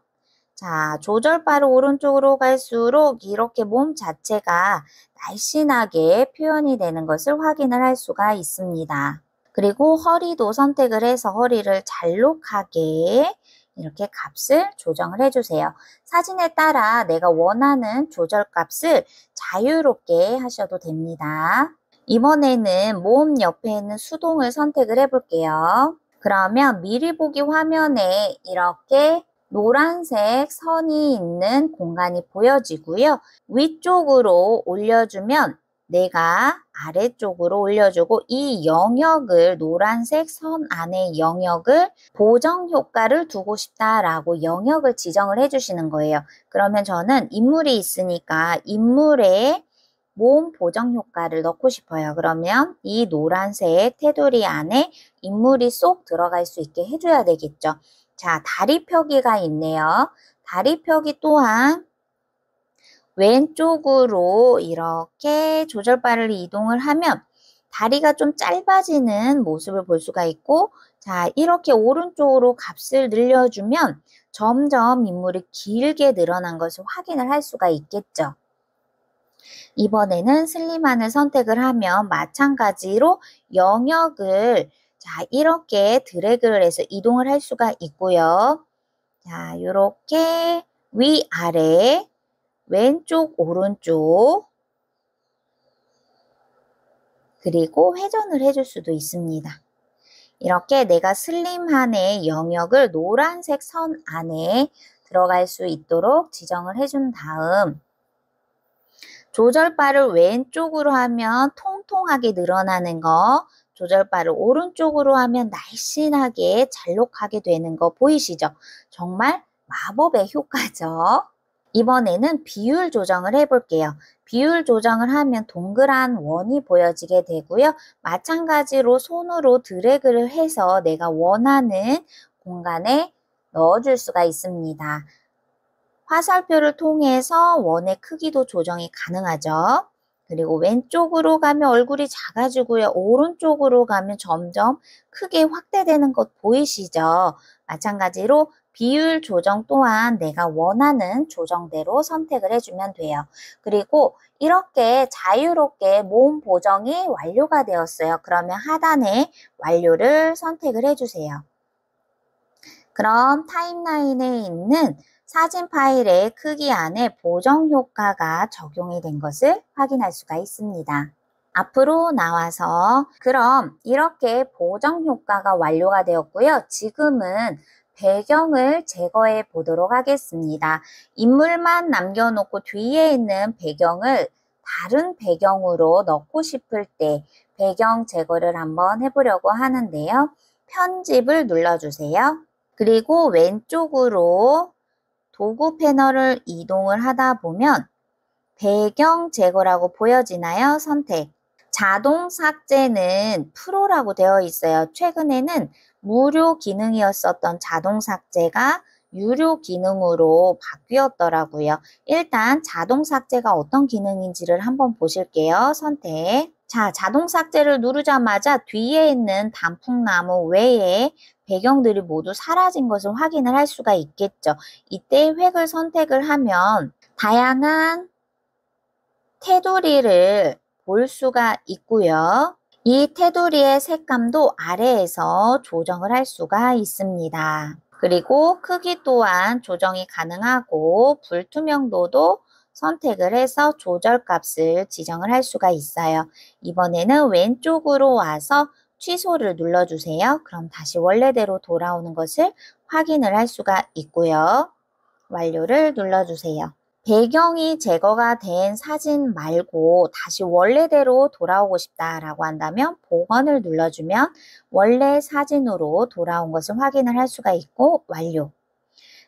자, 조절바를 오른쪽으로 갈수록 이렇게 몸 자체가 날씬하게 표현이 되는 것을 확인을 할 수가 있습니다. 그리고 허리도 선택을 해서 허리를 잘록하게 이렇게 값을 조정을 해주세요. 사진에 따라 내가 원하는 조절 값을 자유롭게 하셔도 됩니다. 이번에는 몸 옆에 있는 수동을 선택을 해볼게요. 그러면 미리 보기 화면에 이렇게 노란색 선이 있는 공간이 보여지고요. 위쪽으로 올려주면 내가 아래쪽으로 올려주고 이 영역을 노란색 선 안에 영역을 보정 효과를 두고 싶다라고 영역을 지정을 해주시는 거예요. 그러면 저는 인물이 있으니까 인물에 몸 보정 효과를 넣고 싶어요. 그러면 이 노란색 테두리 안에 인물이 쏙 들어갈 수 있게 해줘야 되겠죠. 자, 다리 펴기가 있네요. 다리 펴기 또한 왼쪽으로 이렇게 조절바를 이동을 하면 다리가 좀 짧아지는 모습을 볼 수가 있고, 자, 이렇게 오른쪽으로 값을 늘려주면 점점 인물이 길게 늘어난 것을 확인을 할 수가 있겠죠. 이번에는 슬림한을 선택을 하면 마찬가지로 영역을 자, 이렇게 드래그를 해서 이동을 할 수가 있고요. 자, 이렇게 위아래 왼쪽 오른쪽 그리고 회전을 해줄 수도 있습니다. 이렇게 내가 슬림한의 영역을 노란색 선 안에 들어갈 수 있도록 지정을 해준 다음 조절바를 왼쪽으로 하면 통통하게 늘어나는 거, 조절바를 오른쪽으로 하면 날씬하게 잘록하게 되는 거 보이시죠? 정말 마법의 효과죠. 이번에는 비율 조정을 해볼게요. 비율 조정을 하면 동그란 원이 보여지게 되고요. 마찬가지로 손으로 드래그를 해서 내가 원하는 공간에 넣어줄 수가 있습니다. 화살표를 통해서 원의 크기도 조정이 가능하죠. 그리고 왼쪽으로 가면 얼굴이 작아지고요. 오른쪽으로 가면 점점 크게 확대되는 것 보이시죠? 마찬가지로 비율 조정 또한 내가 원하는 조정대로 선택을 해주면 돼요. 그리고 이렇게 자유롭게 몸 보정이 완료가 되었어요. 그러면 하단에 완료를 선택을 해주세요. 그럼 타임라인에 있는 사진 파일의 크기 안에 보정 효과가 적용이 된 것을 확인할 수가 있습니다. 앞으로 나와서 그럼 이렇게 보정 효과가 완료가 되었고요. 지금은 배경을 제거해 보도록 하겠습니다. 인물만 남겨놓고 뒤에 있는 배경을 다른 배경으로 넣고 싶을 때 배경 제거를 한번 해보려고 하는데요. 편집을 눌러주세요. 그리고 왼쪽으로 도구 패널을 이동을 하다 보면 배경 제거라고 보여지나요? 선택. 자동 삭제는 프로라고 되어 있어요. 최근에는 무료 기능이었었던 자동 삭제가 유료 기능으로 바뀌었더라고요. 일단 자동 삭제가 어떤 기능인지를 한번 보실게요. 선택. 자, 자동 삭제를 누르자마자 뒤에 있는 단풍나무 외에 배경들이 모두 사라진 것을 확인을 할 수가 있겠죠. 이때 획을 선택을 하면 다양한 테두리를 볼 수가 있고요. 이 테두리의 색감도 아래에서 조정을 할 수가 있습니다. 그리고 크기 또한 조정이 가능하고 불투명도도 선택을 해서 조절값을 지정을 할 수가 있어요. 이번에는 왼쪽으로 와서 취소를 눌러주세요. 그럼 다시 원래대로 돌아오는 것을 확인을 할 수가 있고요. 완료를 눌러주세요. 배경이 제거가 된 사진 말고 다시 원래대로 돌아오고 싶다라고 한다면 복원을 눌러주면 원래 사진으로 돌아온 것을 확인을 할 수가 있고 완료.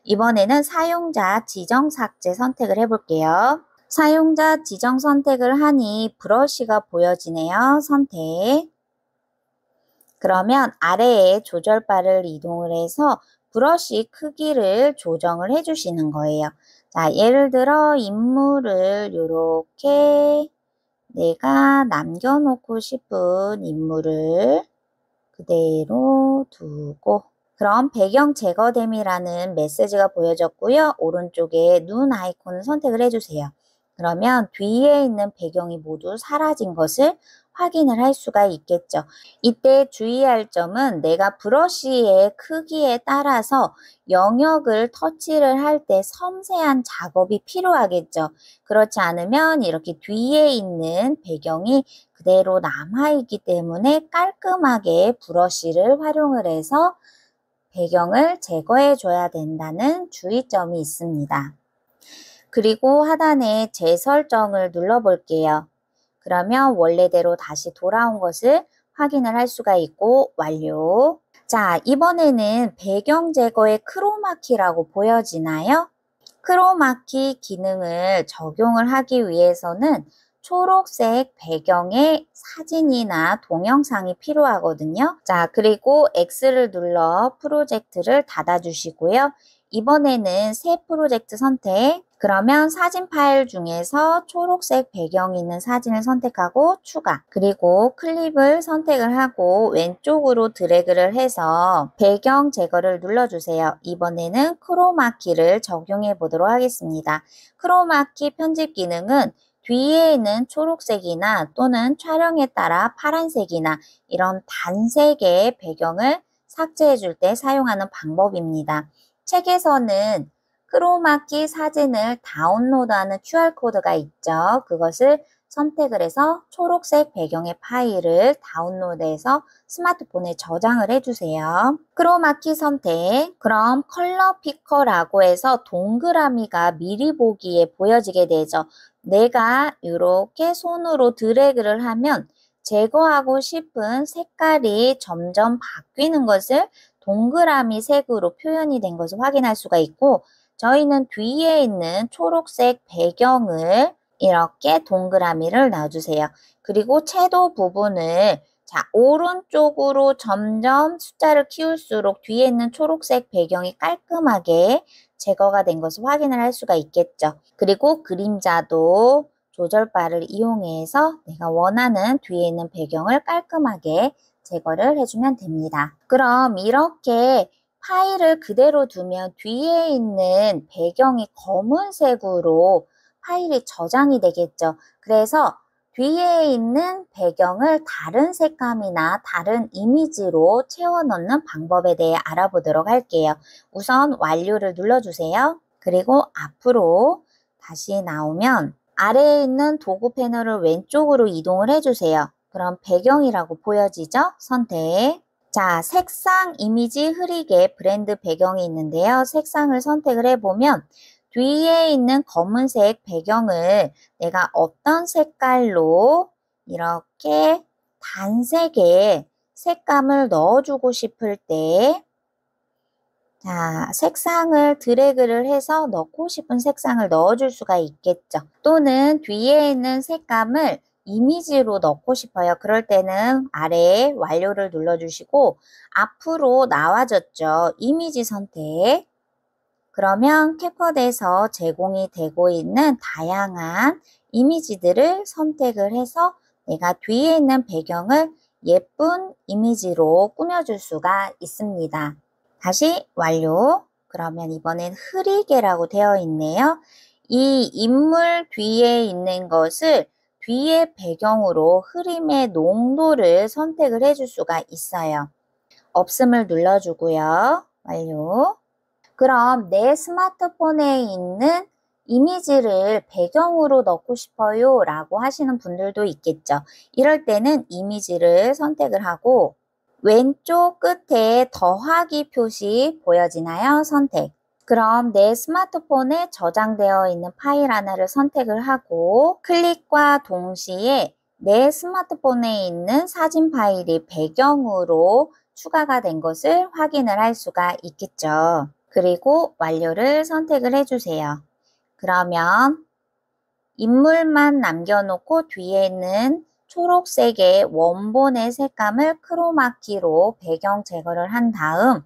이번에는 사용자 지정 삭제 선택을 해볼게요. 사용자 지정 선택을 하니 브러쉬가 보여지네요. 선택. 그러면 아래에 조절바를 이동을 해서 브러쉬 크기를 조정을 해주시는 거예요. 자, 예를 들어 인물을 이렇게 내가 남겨놓고 싶은 인물을 그대로 두고 그럼 배경 제거됨이라는 메시지가 보여졌고요. 오른쪽에 눈 아이콘을 선택을 해주세요. 그러면 뒤에 있는 배경이 모두 사라진 것을 확인을 할 수가 있겠죠. 이때 주의할 점은 내가 브러쉬의 크기에 따라서 영역을 터치를 할 때 섬세한 작업이 필요하겠죠. 그렇지 않으면 이렇게 뒤에 있는 배경이 그대로 남아있기 때문에 깔끔하게 브러쉬를 활용을 해서 배경을 제거해 줘야 된다는 주의점이 있습니다. 그리고 하단에 재설정을 눌러 볼게요. 그러면 원래대로 다시 돌아온 것을 확인을 할 수가 있고 완료. 자, 이번에는 배경 제거의 크로마키라고 보여지나요? 크로마키 기능을 적용을 하기 위해서는 초록색 배경의 사진이나 동영상이 필요하거든요. 자, 그리고 X를 눌러 프로젝트를 닫아주시고요. 이번에는 새 프로젝트 선택. 그러면 사진 파일 중에서 초록색 배경이 있는 사진을 선택하고 추가. 그리고 클립을 선택을 하고 왼쪽으로 드래그를 해서 배경 제거를 눌러주세요. 이번에는 크로마키를 적용해 보도록 하겠습니다. 크로마키 편집 기능은 뒤에 있는 초록색이나 또는 촬영에 따라 파란색이나 이런 단색의 배경을 삭제해 줄 때 사용하는 방법입니다. 책에서는 크로마키 사진을 다운로드하는 QR코드가 있죠. 그것을 선택을 해서 초록색 배경의 파일을 다운로드해서 스마트폰에 저장을 해주세요. 크로마키 선택. 그럼 컬러 피커라고 해서 동그라미가 미리 보기에 보여지게 되죠. 내가 이렇게 손으로 드래그를 하면 제거하고 싶은 색깔이 점점 바뀌는 것을 동그라미 색으로 표현이 된 것을 확인할 수가 있고 저희는 뒤에 있는 초록색 배경을 이렇게 동그라미를 놔주세요. 그리고 채도 부분을 오른쪽으로 점점 숫자를 키울수록 뒤에 있는 초록색 배경이 깔끔하게 제거가 된 것을 확인을 할 수가 있겠죠. 그리고 그림자도 조절바를 이용해서 내가 원하는 뒤에 있는 배경을 깔끔하게 제거를 해주면 됩니다. 그럼 이렇게 파일을 그대로 두면 뒤에 있는 배경이 검은색으로 파일이 저장이 되겠죠. 그래서 뒤에 있는 배경을 다른 색감이나 다른 이미지로 채워 넣는 방법에 대해 알아보도록 할게요. 우선 완료를 눌러주세요. 그리고 앞으로 다시 나오면 아래에 있는 도구 패널을 왼쪽으로 이동을 해주세요. 그럼 배경이라고 보여지죠? 선택. 자, 색상 이미지 흐리게 브랜드 배경이 있는데요. 색상을 선택을 해보면 뒤에 있는 검은색 배경을 내가 어떤 색깔로 이렇게 단색의 색감을 넣어주고 싶을 때 자, 색상을 드래그를 해서 넣고 싶은 색상을 넣어줄 수가 있겠죠. 또는 뒤에 있는 색감을 이미지로 넣고 싶어요. 그럴 때는 아래에 완료를 눌러주시고 앞으로 나와졌죠. 이미지 선택. 그러면 캡컷에서 제공이 되고 있는 다양한 이미지들을 선택을 해서 내가 뒤에 있는 배경을 예쁜 이미지로 꾸며줄 수가 있습니다. 다시 완료. 그러면 이번엔 흐리게라고 되어 있네요. 이 인물 뒤에 있는 것을 뒤에 배경으로 흐림의 농도를 선택을 해줄 수가 있어요. 없음을 눌러주고요. 완료. 그럼 내 스마트폰에 있는 이미지를 배경으로 넣고 싶어요 라고 하시는 분들도 있겠죠. 이럴 때는 이미지를 선택을 하고 왼쪽 끝에 더하기 표시 보여지나요? 선택. 그럼 내 스마트폰에 저장되어 있는 파일 하나를 선택을 하고 클릭과 동시에 내 스마트폰에 있는 사진 파일이 배경으로 추가가 된 것을 확인을 할 수가 있겠죠. 그리고 완료를 선택을 해주세요. 그러면 인물만 남겨놓고 뒤에 있는 초록색의 원본의 색감을 크로마키로 배경 제거를 한 다음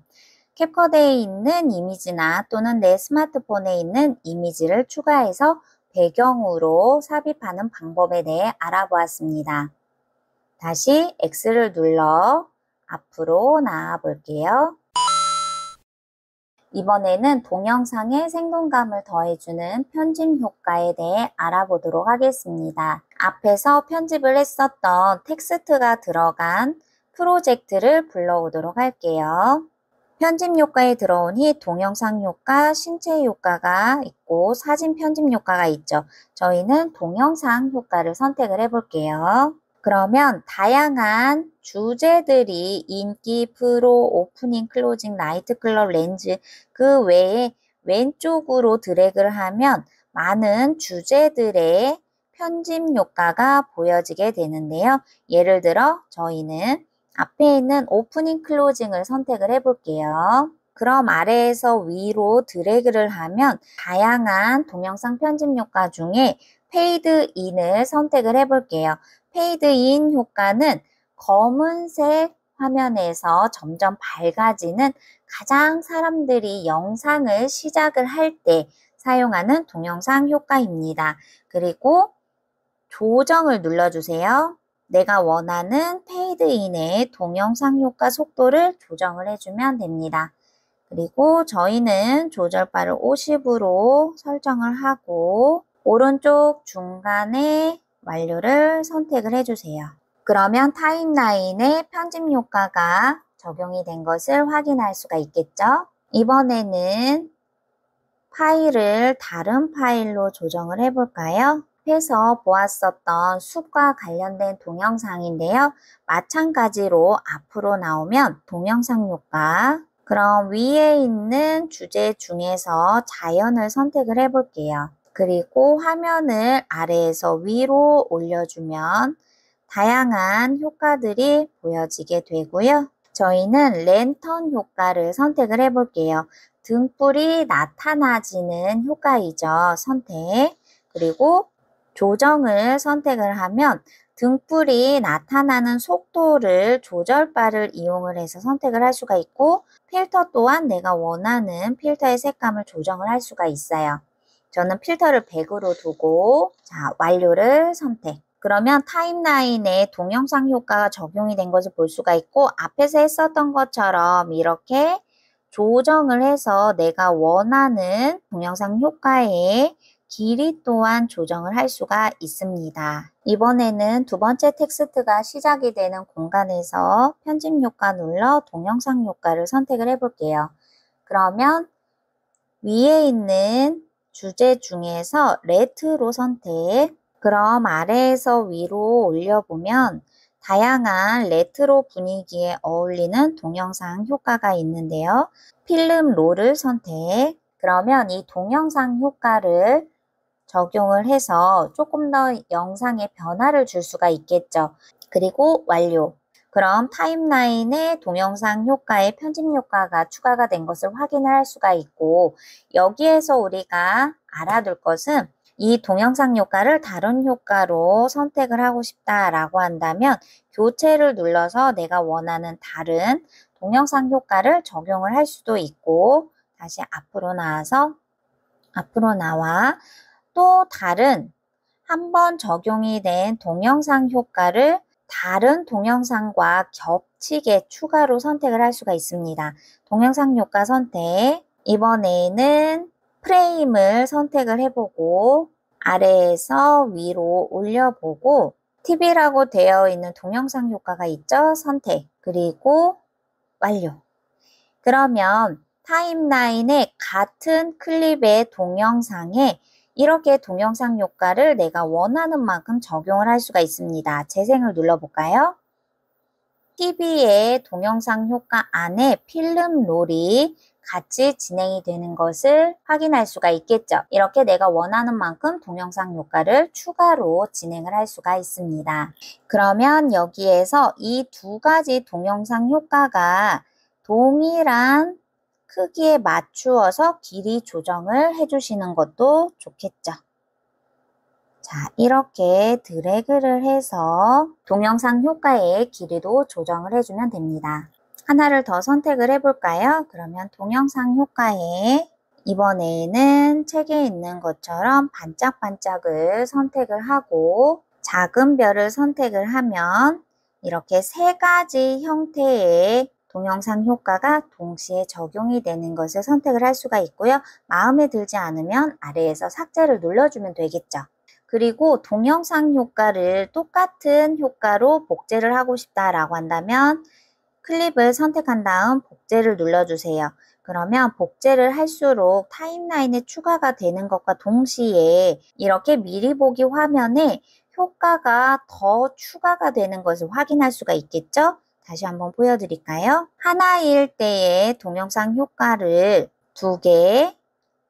캡컷에 있는 이미지나 또는 내 스마트폰에 있는 이미지를 추가해서 배경으로 삽입하는 방법에 대해 알아보았습니다. 다시 X를 눌러 앞으로 나아 볼게요. 이번에는 동영상에 생동감을 더해주는 편집 효과에 대해 알아보도록 하겠습니다. 앞에서 편집을 했었던 텍스트가 들어간 프로젝트를 불러오도록 할게요. 편집 효과에 들어오니 동영상 효과, 신체 효과가 있고 사진 편집 효과가 있죠. 저희는 동영상 효과를 선택을 해볼게요. 그러면 다양한 주제들이 인기, 프로, 오프닝, 클로징, 나이트클럽, 렌즈 그 외에 왼쪽으로 드래그를 하면 많은 주제들의 편집 효과가 보여지게 되는데요. 예를 들어 저희는 앞에 있는 오프닝, 클로징을 선택을 해볼게요. 그럼 아래에서 위로 드래그를 하면 다양한 동영상 편집 효과 중에 페이드 인을 선택을 해볼게요. 페이드 인 효과는 검은색 화면에서 점점 밝아지는 가장 사람들이 영상을 시작을 할 때 사용하는 동영상 효과입니다. 그리고 조정을 눌러주세요. 내가 원하는 페이드인의 동영상 효과 속도를 조정을 해주면 됩니다. 그리고 저희는 조절바를 50으로 설정을 하고 오른쪽 중간에 완료를 선택을 해주세요. 그러면 타임라인에 편집 효과가 적용이 된 것을 확인할 수가 있겠죠? 이번에는 파일을 다른 파일로 조정을 해볼까요? 앞에서 보았었던 숲과 관련된 동영상인데요. 마찬가지로 앞으로 나오면 동영상 효과, 그럼 위에 있는 주제 중에서 자연을 선택을 해볼게요. 그리고 화면을 아래에서 위로 올려주면 다양한 효과들이 보여지게 되고요. 저희는 랜턴 효과를 선택을 해볼게요. 등불이 나타나지는 효과이죠. 선택. 그리고 조정을 선택을 하면 등불이 나타나는 속도를 조절바를 이용을 해서 선택을 할 수가 있고 필터 또한 내가 원하는 필터의 색감을 조정을 할 수가 있어요. 저는 필터를 100으로 두고 완료를 선택. 그러면 타임라인에 동영상 효과가 적용이 된 것을 볼 수가 있고 앞에서 했었던 것처럼 이렇게 조정을 해서 내가 원하는 동영상 효과의 길이 또한 조정을 할 수가 있습니다. 이번에는 두 번째 텍스트가 시작이 되는 공간에서 편집 효과 눌러 동영상 효과를 선택을 해볼게요. 그러면 위에 있는 주제 중에서 레트로 선택. 그럼 아래에서 위로 올려보면 다양한 레트로 분위기에 어울리는 동영상 효과가 있는데요. 필름 롤을 선택. 그러면 이 동영상 효과를 적용을 해서 조금 더 영상에 변화를 줄 수가 있겠죠. 그리고 완료. 그럼 타임라인에 동영상 효과의 편집 효과가 추가가 된 것을 확인을 할 수가 있고 여기에서 우리가 알아둘 것은 이 동영상 효과를 다른 효과로 선택을 하고 싶다라고 한다면 교체를 눌러서 내가 원하는 다른 동영상 효과를 적용을 할 수도 있고 다시 앞으로 나와 또 다른 한 번 적용이 된 동영상 효과를 다른 동영상과 겹치게 추가로 선택을 할 수가 있습니다. 동영상 효과 선택. 이번에는 프레임을 선택을 해보고 아래에서 위로 올려보고 TV라고 되어 있는 동영상 효과가 있죠? 선택. 그리고 완료. 그러면 타임라인에 같은 클립의 동영상에 이렇게 동영상 효과를 내가 원하는 만큼 적용을 할 수가 있습니다. 재생을 눌러볼까요? TV의 동영상 효과 안에 필름 롤이 같이 진행이 되는 것을 확인할 수가 있겠죠. 이렇게 내가 원하는 만큼 동영상 효과를 추가로 진행을 할 수가 있습니다. 그러면 여기에서 이 두 가지 동영상 효과가 동일한 크기에 맞추어서 길이 조정을 해주시는 것도 좋겠죠. 자, 이렇게 드래그를 해서 동영상 효과의 길이도 조정을 해주면 됩니다. 하나를 더 선택을 해볼까요? 그러면 동영상 효과에 이번에는 책에 있는 것처럼 반짝반짝을 선택을 하고 작은 별을 선택을 하면 이렇게 세 가지 형태의 동영상 효과가 동시에 적용이 되는 것을 선택을 할 수가 있고요. 마음에 들지 않으면 아래에서 삭제를 눌러주면 되겠죠. 그리고 동영상 효과를 똑같은 효과로 복제를 하고 싶다라고 한다면 클립을 선택한 다음 복제를 눌러주세요. 그러면 복제를 할수록 타임라인에 추가가 되는 것과 동시에 이렇게 미리 보기 화면에 효과가 더 추가가 되는 것을 확인할 수가 있겠죠? 다시 한번 보여드릴까요? 하나일 때의 동영상 효과를 2개,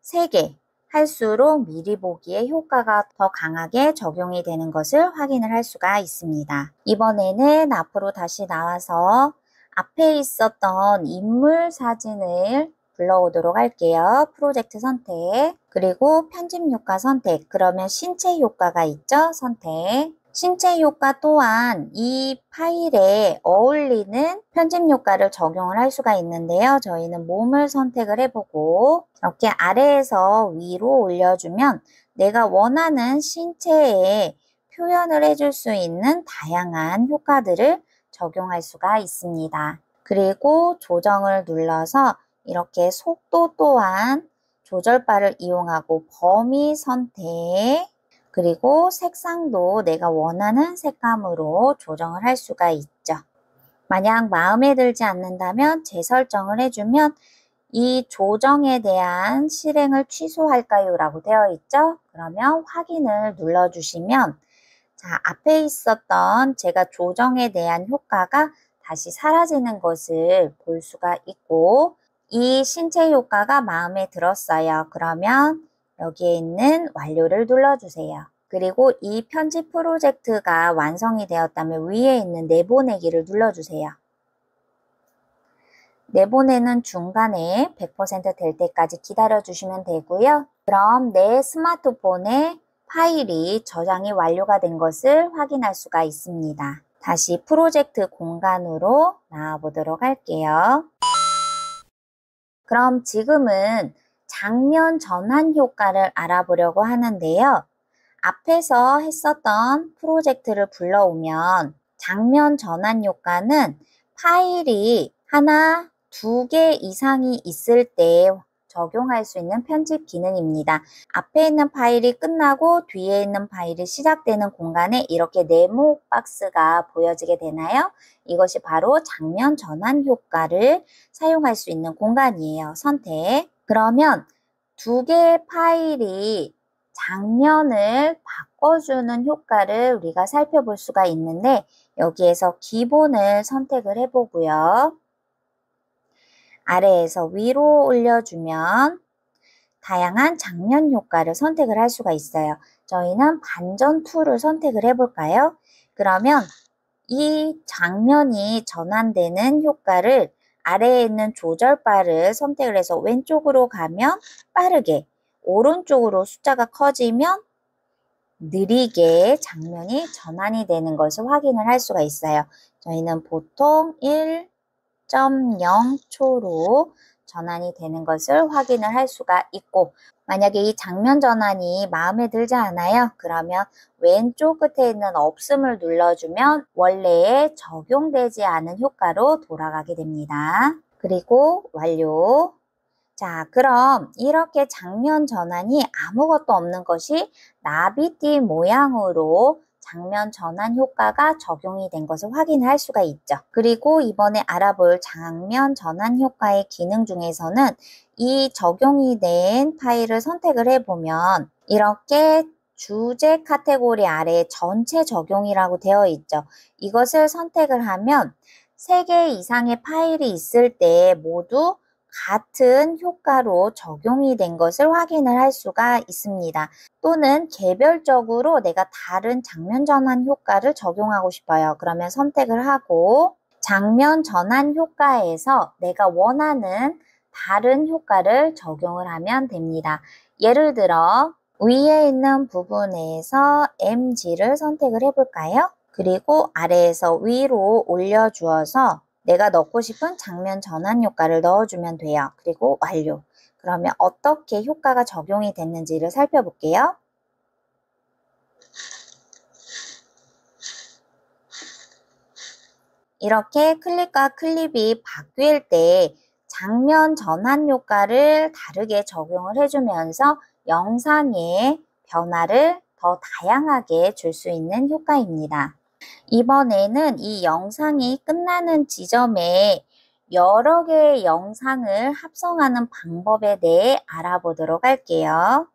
3개 할수록 미리 보기에 효과가 더 강하게 적용이 되는 것을 확인을 할 수가 있습니다. 이번에는 앞으로 다시 나와서 앞에 있었던 인물 사진을 불러오도록 할게요. 프로젝트 선택, 그리고 편집 효과 선택, 그러면 신체 효과가 있죠? 선택. 신체 효과 또한 이 파일에 어울리는 편집 효과를 적용을 할 수가 있는데요. 저희는 몸을 선택을 해보고 이렇게 아래에서 위로 올려주면 내가 원하는 신체에 표현을 해줄 수 있는 다양한 효과들을 적용할 수가 있습니다. 그리고 조정을 눌러서 이렇게 속도 또한 조절바를 이용하고 범위 선택, 그리고 색상도 내가 원하는 색감으로 조정을 할 수가 있죠. 만약 마음에 들지 않는다면 재설정을 해주면 이 조정에 대한 실행을 취소할까요? 라고 되어 있죠. 그러면 확인을 눌러주시면 자, 앞에 있었던 제가 조정에 대한 효과가 다시 사라지는 것을 볼 수가 있고 이 신체 효과가 마음에 들었어요. 그러면 여기에 있는 완료를 눌러주세요. 그리고 이 편집 프로젝트가 완성이 되었다면 위에 있는 내보내기를 눌러주세요. 내보내는 중간에 100%될 때까지 기다려주시면 되고요. 그럼 내 스마트폰에 파일이 저장이 완료가 된 것을 확인할 수가 있습니다. 다시 프로젝트 공간으로 나와 보도록 할게요. 그럼 지금은 장면 전환 효과를 알아보려고 하는데요. 앞에서 했었던 프로젝트를 불러오면 장면 전환 효과는 파일이 하나, 2개 이상이 있을 때 적용할 수 있는 편집 기능입니다. 앞에 있는 파일이 끝나고 뒤에 있는 파일이 시작되는 공간에 이렇게 네모 박스가 보여지게 되나요? 이것이 바로 장면 전환 효과를 사용할 수 있는 공간이에요. 선택. 그러면 2개의 파일이 장면을 바꿔주는 효과를 우리가 살펴볼 수가 있는데 여기에서 기본을 선택을 해보고요. 아래에서 위로 올려주면 다양한 장면 효과를 선택을 할 수가 있어요. 저희는 반전 툴을 선택을 해볼까요? 그러면 이 장면이 전환되는 효과를 아래에 있는 조절바를 선택을 해서 왼쪽으로 가면 빠르게, 오른쪽으로 숫자가 커지면 느리게 장면이 전환이 되는 것을 확인을 할 수가 있어요. 저희는 보통 1.0초로 전환이 되는 것을 확인을 할 수가 있고 만약에 이 장면 전환이 마음에 들지 않아요? 그러면 왼쪽 끝에 있는 없음을 눌러주면 원래에 적용되지 않은 효과로 돌아가게 됩니다. 그리고 완료. 자, 그럼 이렇게 장면 전환이 아무것도 없는 것이 나비띠 모양으로 장면 전환 효과가 적용이 된 것을 확인할 수가 있죠. 그리고 이번에 알아볼 장면 전환 효과의 기능 중에서는 이 적용이 된 파일을 선택을 해보면 이렇게 주제 카테고리 아래에 전체 적용이라고 되어 있죠. 이것을 선택을 하면 3개 이상의 파일이 있을 때 모두 같은 효과로 적용이 된 것을 확인을 할 수가 있습니다. 또는 개별적으로 내가 다른 장면 전환 효과를 적용하고 싶어요. 그러면 선택을 하고 장면 전환 효과에서 내가 원하는 다른 효과를 적용을 하면 됩니다. 예를 들어 위에 있는 부분에서 MG를 선택을 해볼까요? 그리고 아래에서 위로 올려주어서 내가 넣고 싶은 장면 전환 효과를 넣어주면 돼요. 그리고 완료. 그러면 어떻게 효과가 적용이 됐는지를 살펴볼게요. 이렇게 클립과 클립이 바뀔 때 장면 전환 효과를 다르게 적용을 해주면서 영상의 변화를 더 다양하게 줄 수 있는 효과입니다. 이번에는 이 영상이 끝나는 지점에 여러 개의 영상을 합성하는 방법에 대해 알아보도록 할게요.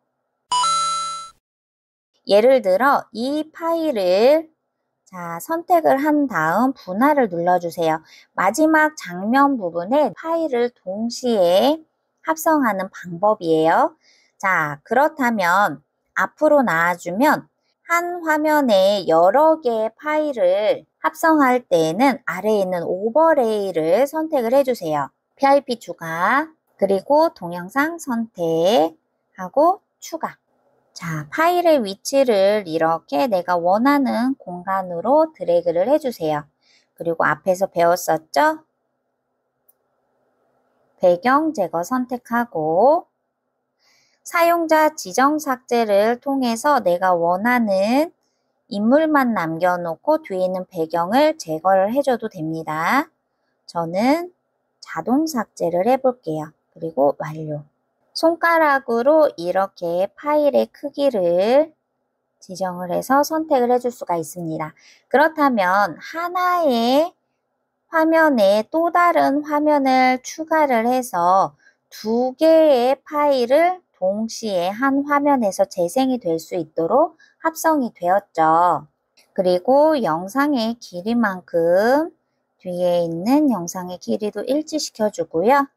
예를 들어 이 파일을 선택을 한 다음 분할을 눌러주세요. 마지막 장면 부분에 파일을 동시에 합성하는 방법이에요. 자, 그렇다면 앞으로 나와주면 한 화면에 여러 개의 파일을 합성할 때에는 아래에 있는 오버레이를 선택을 해주세요. PIP 추가, 그리고 동영상 선택하고 추가. 자, 파일의 위치를 이렇게 내가 원하는 공간으로 드래그를 해주세요. 그리고 앞에서 배웠었죠? 배경 제거 선택하고 사용자 지정 삭제를 통해서 내가 원하는 인물만 남겨놓고 뒤에 있는 배경을 제거를 해줘도 됩니다. 저는 자동 삭제를 해볼게요. 그리고 완료. 손가락으로 이렇게 파일의 크기를 지정을 해서 선택을 해줄 수가 있습니다. 그렇다면 하나의 화면에 또 다른 화면을 추가를 해서 두 개의 파일을 동시에 한 화면에서 재생이 될 수 있도록 합성이 되었죠. 그리고 영상의 길이만큼 뒤에 있는 영상의 길이도 일치시켜 주고요.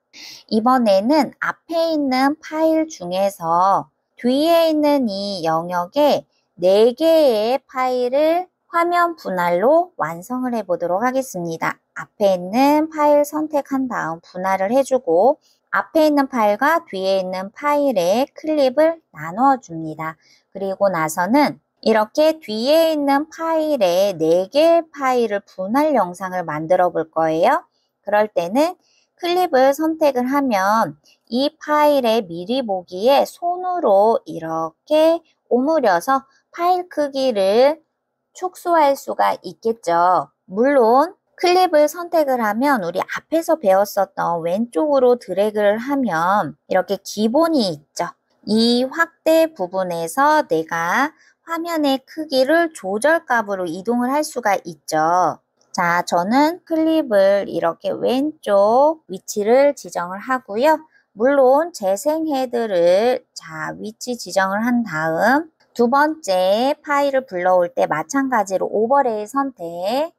이번에는 앞에 있는 파일 중에서 뒤에 있는 이 영역에 4개의 파일을 화면 분할로 완성을 해 보도록 하겠습니다. 앞에 있는 파일 선택한 다음 분할을 해주고 앞에 있는 파일과 뒤에 있는 파일의 클립을 나누어 줍니다. 그리고 나서는 이렇게 뒤에 있는 파일에 4개의 파일을 분할 영상을 만들어 볼 거예요. 그럴 때는 클립을 선택을 하면 이 파일의 미리 보기에 손으로 이렇게 오므려서 파일 크기를 축소할 수가 있겠죠. 물론 클립을 선택을 하면 우리 앞에서 배웠었던 왼쪽으로 드래그를 하면 이렇게 기본이 있죠. 이 확대 부분에서 내가 화면의 크기를 조절값으로 이동을 할 수가 있죠. 자, 저는 클립을 이렇게 왼쪽 위치를 지정을 하고요. 물론 재생 헤드를 위치 지정을 한 다음 두 번째 파일을 불러올 때 마찬가지로 오버레이 선택,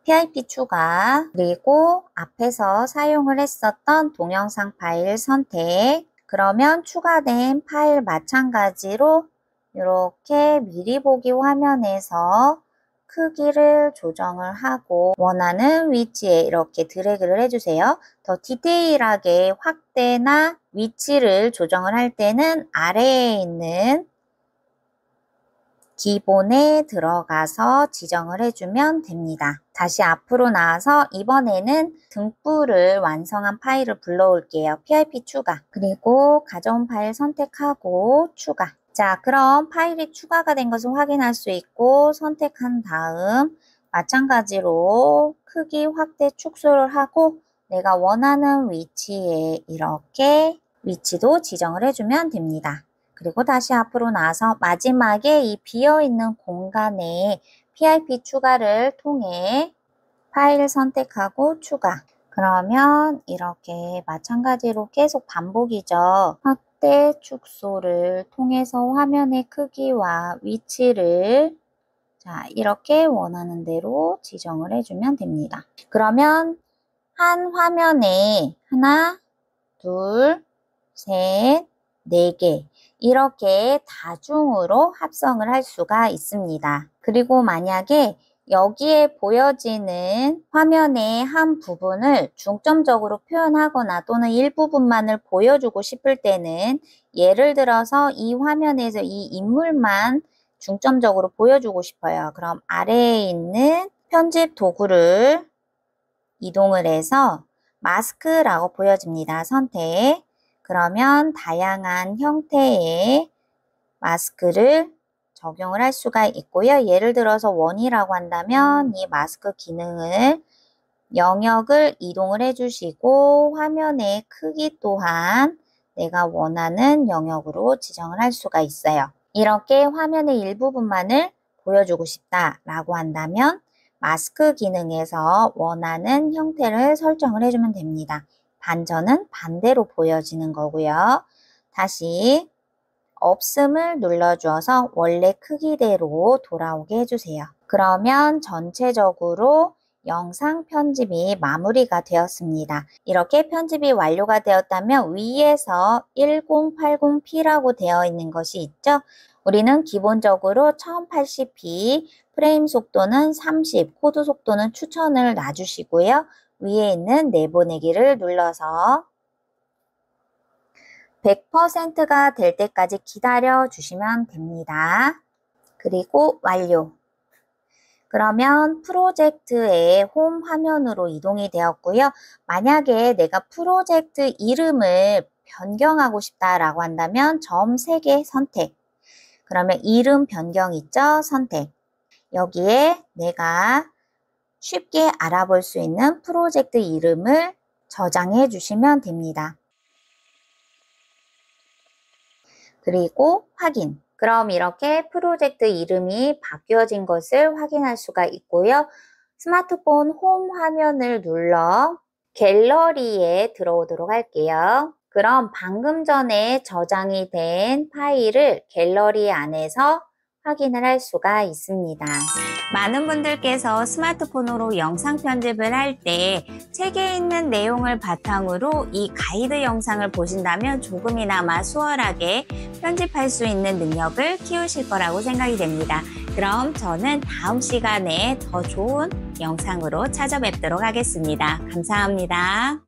PIP 추가, 그리고 앞에서 사용을 했었던 동영상 파일 선택. 그러면 추가된 파일 마찬가지로 이렇게 미리 보기 화면에서 크기를 조정을 하고 원하는 위치에 이렇게 드래그를 해주세요. 더 디테일하게 확대나 위치를 조정을 할 때는 아래에 있는 기본에 들어가서 지정을 해주면 됩니다. 다시 앞으로 나와서 이번에는 등불을 완성한 파일을 불러올게요. PIP 추가, 그리고 가져온 파일 선택하고 추가. 자, 그럼 파일이 추가가 된 것을 확인할 수 있고 선택한 다음 마찬가지로 크기 확대 축소를 하고 내가 원하는 위치에 이렇게 위치도 지정을 해주면 됩니다. 그리고 다시 앞으로 나와서 마지막에 이 비어있는 공간에 PIP 추가를 통해 파일 선택하고 추가. 그러면 이렇게 마찬가지로 계속 반복이죠. 확대 축소를 통해서 화면의 크기와 위치를 이렇게 원하는 대로 지정을 해주면 됩니다. 그러면 한 화면에 하나, 둘, 셋, 4개 이렇게 다중으로 합성을 할 수가 있습니다. 그리고 만약에 여기에 보여지는 화면의 한 부분을 중점적으로 표현하거나 또는 일부분만을 보여주고 싶을 때는 예를 들어서 이 화면에서 이 인물만 중점적으로 보여주고 싶어요. 그럼 아래에 있는 편집 도구를 이동을 해서 마스크라고 보여집니다. 선택. 그러면 다양한 형태의 마스크를 적용을 할 수가 있고요. 예를 들어서 원이라고 한다면 이 마스크 기능을 영역을 이동을 해주시고 화면의 크기 또한 내가 원하는 영역으로 지정을 할 수가 있어요. 이렇게 화면의 일부분만을 보여주고 싶다라고 한다면 마스크 기능에서 원하는 형태를 설정을 해주면 됩니다. 반전은 반대로 보여지는 거고요. 다시 없음을 눌러주어서 원래 크기대로 돌아오게 해주세요. 그러면 전체적으로 영상 편집이 마무리가 되었습니다. 이렇게 편집이 완료가 되었다면 위에서 1080p라고 되어 있는 것이 있죠. 우리는 기본적으로 1080p, 프레임 속도는 30, 코드 속도는 추천을 놔주시고요. 위에 있는 내보내기를 눌러서 100%가 될 때까지 기다려 주시면 됩니다. 그리고 완료. 그러면 프로젝트의 홈 화면으로 이동이 되었고요. 만약에 내가 프로젝트 이름을 변경하고 싶다라고 한다면 점 3개 선택. 그러면 이름 변경 있죠? 선택. 여기에 내가 쉽게 알아볼 수 있는 프로젝트 이름을 저장해 주시면 됩니다. 그리고 확인. 그럼 이렇게 프로젝트 이름이 바뀌어진 것을 확인할 수가 있고요. 스마트폰 홈 화면을 눌러 갤러리에 들어오도록 할게요. 그럼 방금 전에 저장이 된 파일을 갤러리 안에서 확인을 할 수가 있습니다. 많은 분들께서 스마트폰으로 영상 편집을 할 때 책에 있는 내용을 바탕으로 이 가이드 영상을 보신다면 조금이나마 수월하게 편집할 수 있는 능력을 키우실 거라고 생각이 됩니다. 그럼 저는 다음 시간에 더 좋은 영상으로 찾아뵙도록 하겠습니다. 감사합니다.